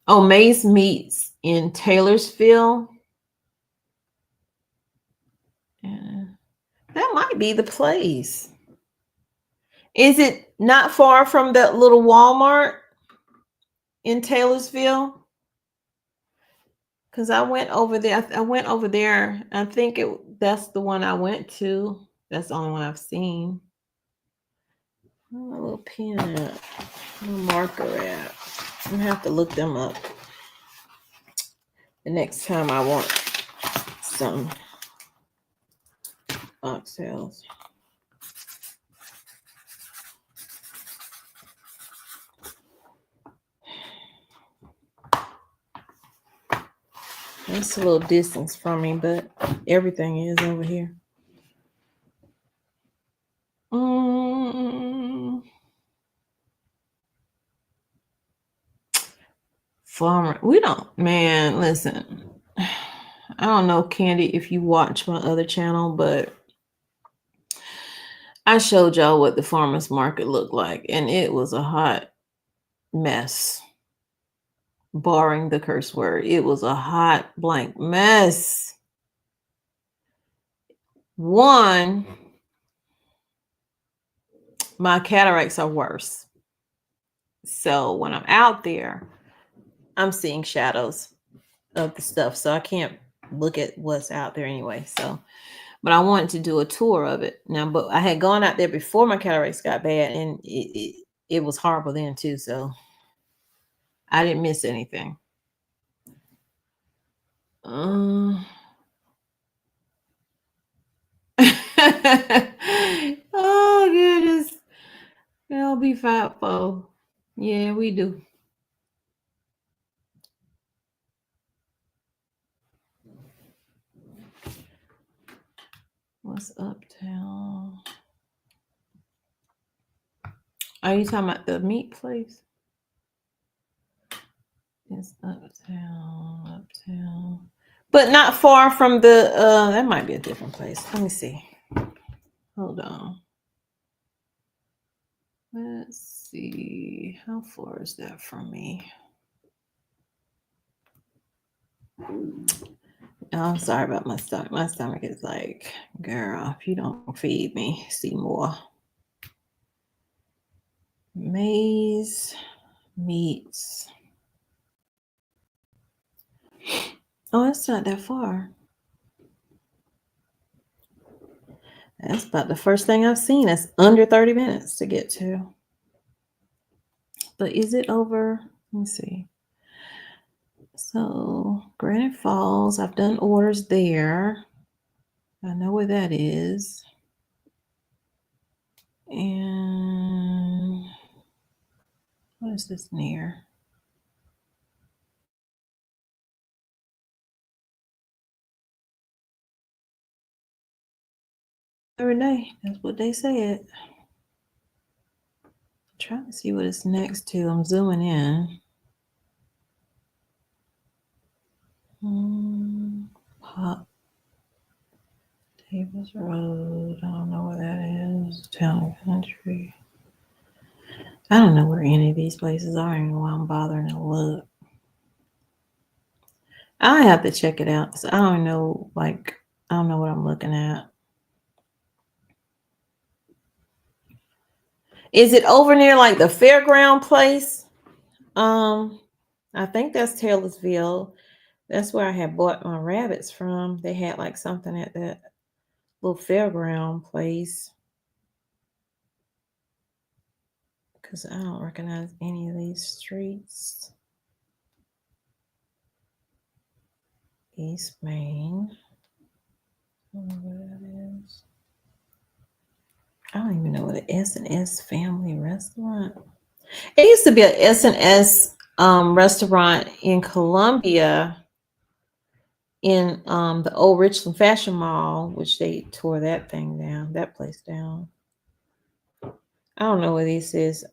Oh, Maize Meats in Taylorsville. Yeah. That might be the place. Is it not far from that little Walmart in Taylorsville? Because I went over there. I went over there. I think that's the one I went to. That's the only one I've seen. Where's my little pen at? My marker at? I'm going to have to look them up the next time I want some oxtails. It's a little distance from me, but everything is over here. Farmer, we don't, man, listen. I don't know, Candy, if you watch my other channel, but I showed y'all what the farmer's market looked like, and it was a hot mess. Barring the curse word, it was a hot blank mess. One, my cataracts are worse. So when I'm out there, I'm seeing shadows of the stuff. So I can't look at what's out there anyway. So, but I wanted to do a tour of it now. But I had gone out there before my cataracts got bad, and it was horrible then too. So I didn't miss anything. Oh goodness. They'll be fat for. Yeah, we do. What's uptown? Are you talking about the meat place? It's uptown. But not far from the that might be a different place. Let me see. Hold on. Let's see. How far is that from me? Oh, I'm sorry about my stomach. My stomach is like, girl, if you don't feed me, see more. Maize meats. Oh, it's not that far. That's about the first thing I've seen. That's under 30 minutes to get to. But is it over? Let me see. So, Granite Falls, I've done orders there. I know where that is. And what is this near? Renee, that's what they said. I'm trying to see what it's next to. I'm zooming in. Pop Tables Road. I don't know where that is. Town and Country. I don't know where any of these places are. I don't know why I'm bothering to look. I have to check it out. So I don't know, like, I don't know what I'm looking at. Is it over near like the fairground place? I think that's Taylorsville. That's where I had bought my rabbits from. They had like something at that little fairground place. Because I don't recognize any of these streets. East Main. I don't know where that is. I don't even know what an S&S family restaurant. It used to be an S&S restaurant in Columbia in the old Richland Fashion Mall, which they tore that thing down, that place down. I don't know what this is.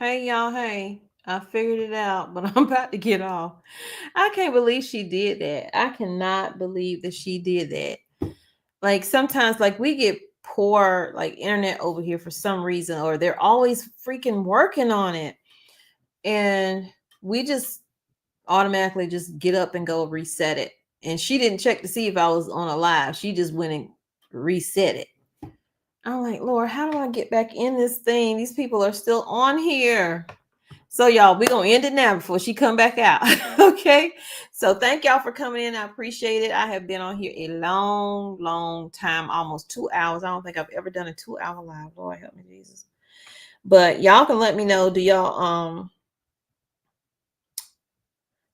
Hey, y'all. Hey, I figured it out, but I'm about to get off. I can't believe she did that. I cannot believe that she did that. Like sometimes, like we get poor like internet over here for some reason, or they're always freaking working on it. And we just automatically just get up and go reset it. And she didn't check to see if I was on a live. She just went and reset it. I'm like, Lord, how do I get back in this thing? These people are still on here. So y'all, we're gonna end it now before she come back out. Okay. So thank y'all for coming in. I appreciate it. I have been on here a long time, almost 2 hours. I don't think I've ever done a 2 hour live. Lord help me, Jesus. But y'all can let me know. Do y'all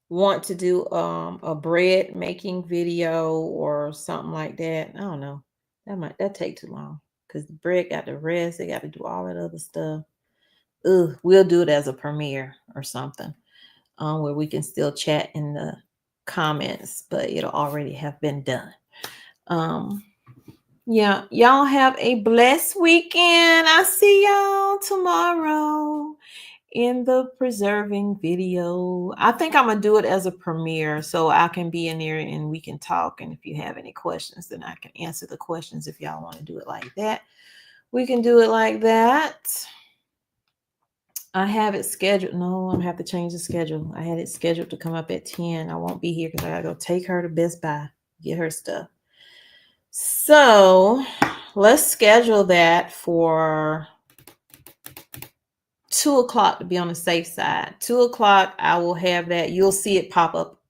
want to do a bread making video or something like that? I don't know. That take too long because the bread got to rest. They got to do all that other stuff. Ugh, we'll do it as a premiere or something where we can still chat in the comments, but it'll already have been done. Yeah, y'all have a blessed weekend. I see y'all tomorrow in the preserving video. I think I'm gonna do it as a premiere so I can be in there and we can talk. And if you have any questions, then I can answer the questions. If y'all want to do it like that, we can do it like that. I have it scheduled. No, I'm gonna have to change the schedule. I had it scheduled to come up at 10. I won't be here because I gotta go take her to Best Buy, get her stuff. So let's schedule that for 2 o'clock to be on the safe side. 2 o'clock, I will have that. You'll see it pop up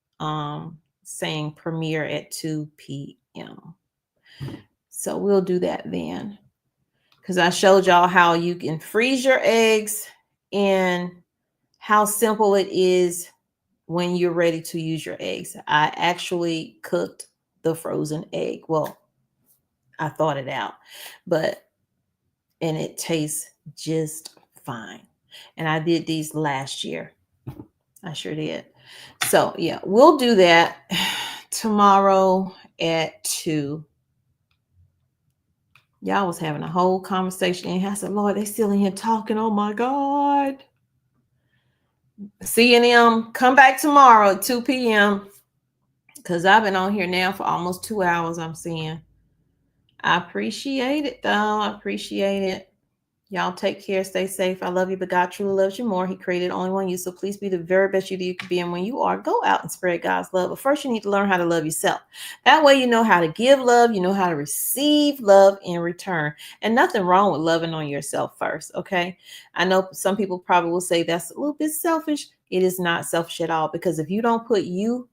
saying premiere at 2 p.m. So we'll do that then. Because I showed y'all how you can freeze your eggs and how simple it is when you're ready to use your eggs. I actually cooked the frozen egg. Well, I thought it out, and it tastes just fine. And I did these last year. I sure did. So yeah, we'll do that tomorrow at 2. Y'all was having a whole conversation and I said, Lord, they still in here talking. Oh my God. See you come back tomorrow at 2 p.m. because I've been on here now for almost 2 hours. I'm seeing. I appreciate it though. I appreciate it. Y'all take care. Stay safe. I love you, but God truly loves you more. He created only one you. So please be the very best you that you can be. And when you are, go out and spread God's love. But first, you need to learn how to love yourself. That way, you know how to give love. You know how to receive love in return. And nothing wrong with loving on yourself first. Okay. I know some people probably will say that's a little bit selfish. It is not selfish at all. Because if you don't put you,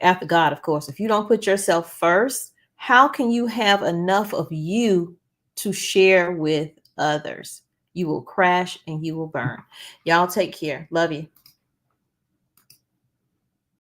after God, of course, if you don't put yourself first, how can you have enough of you to share with others? You will crash and you will burn. Y'all take care. Love you.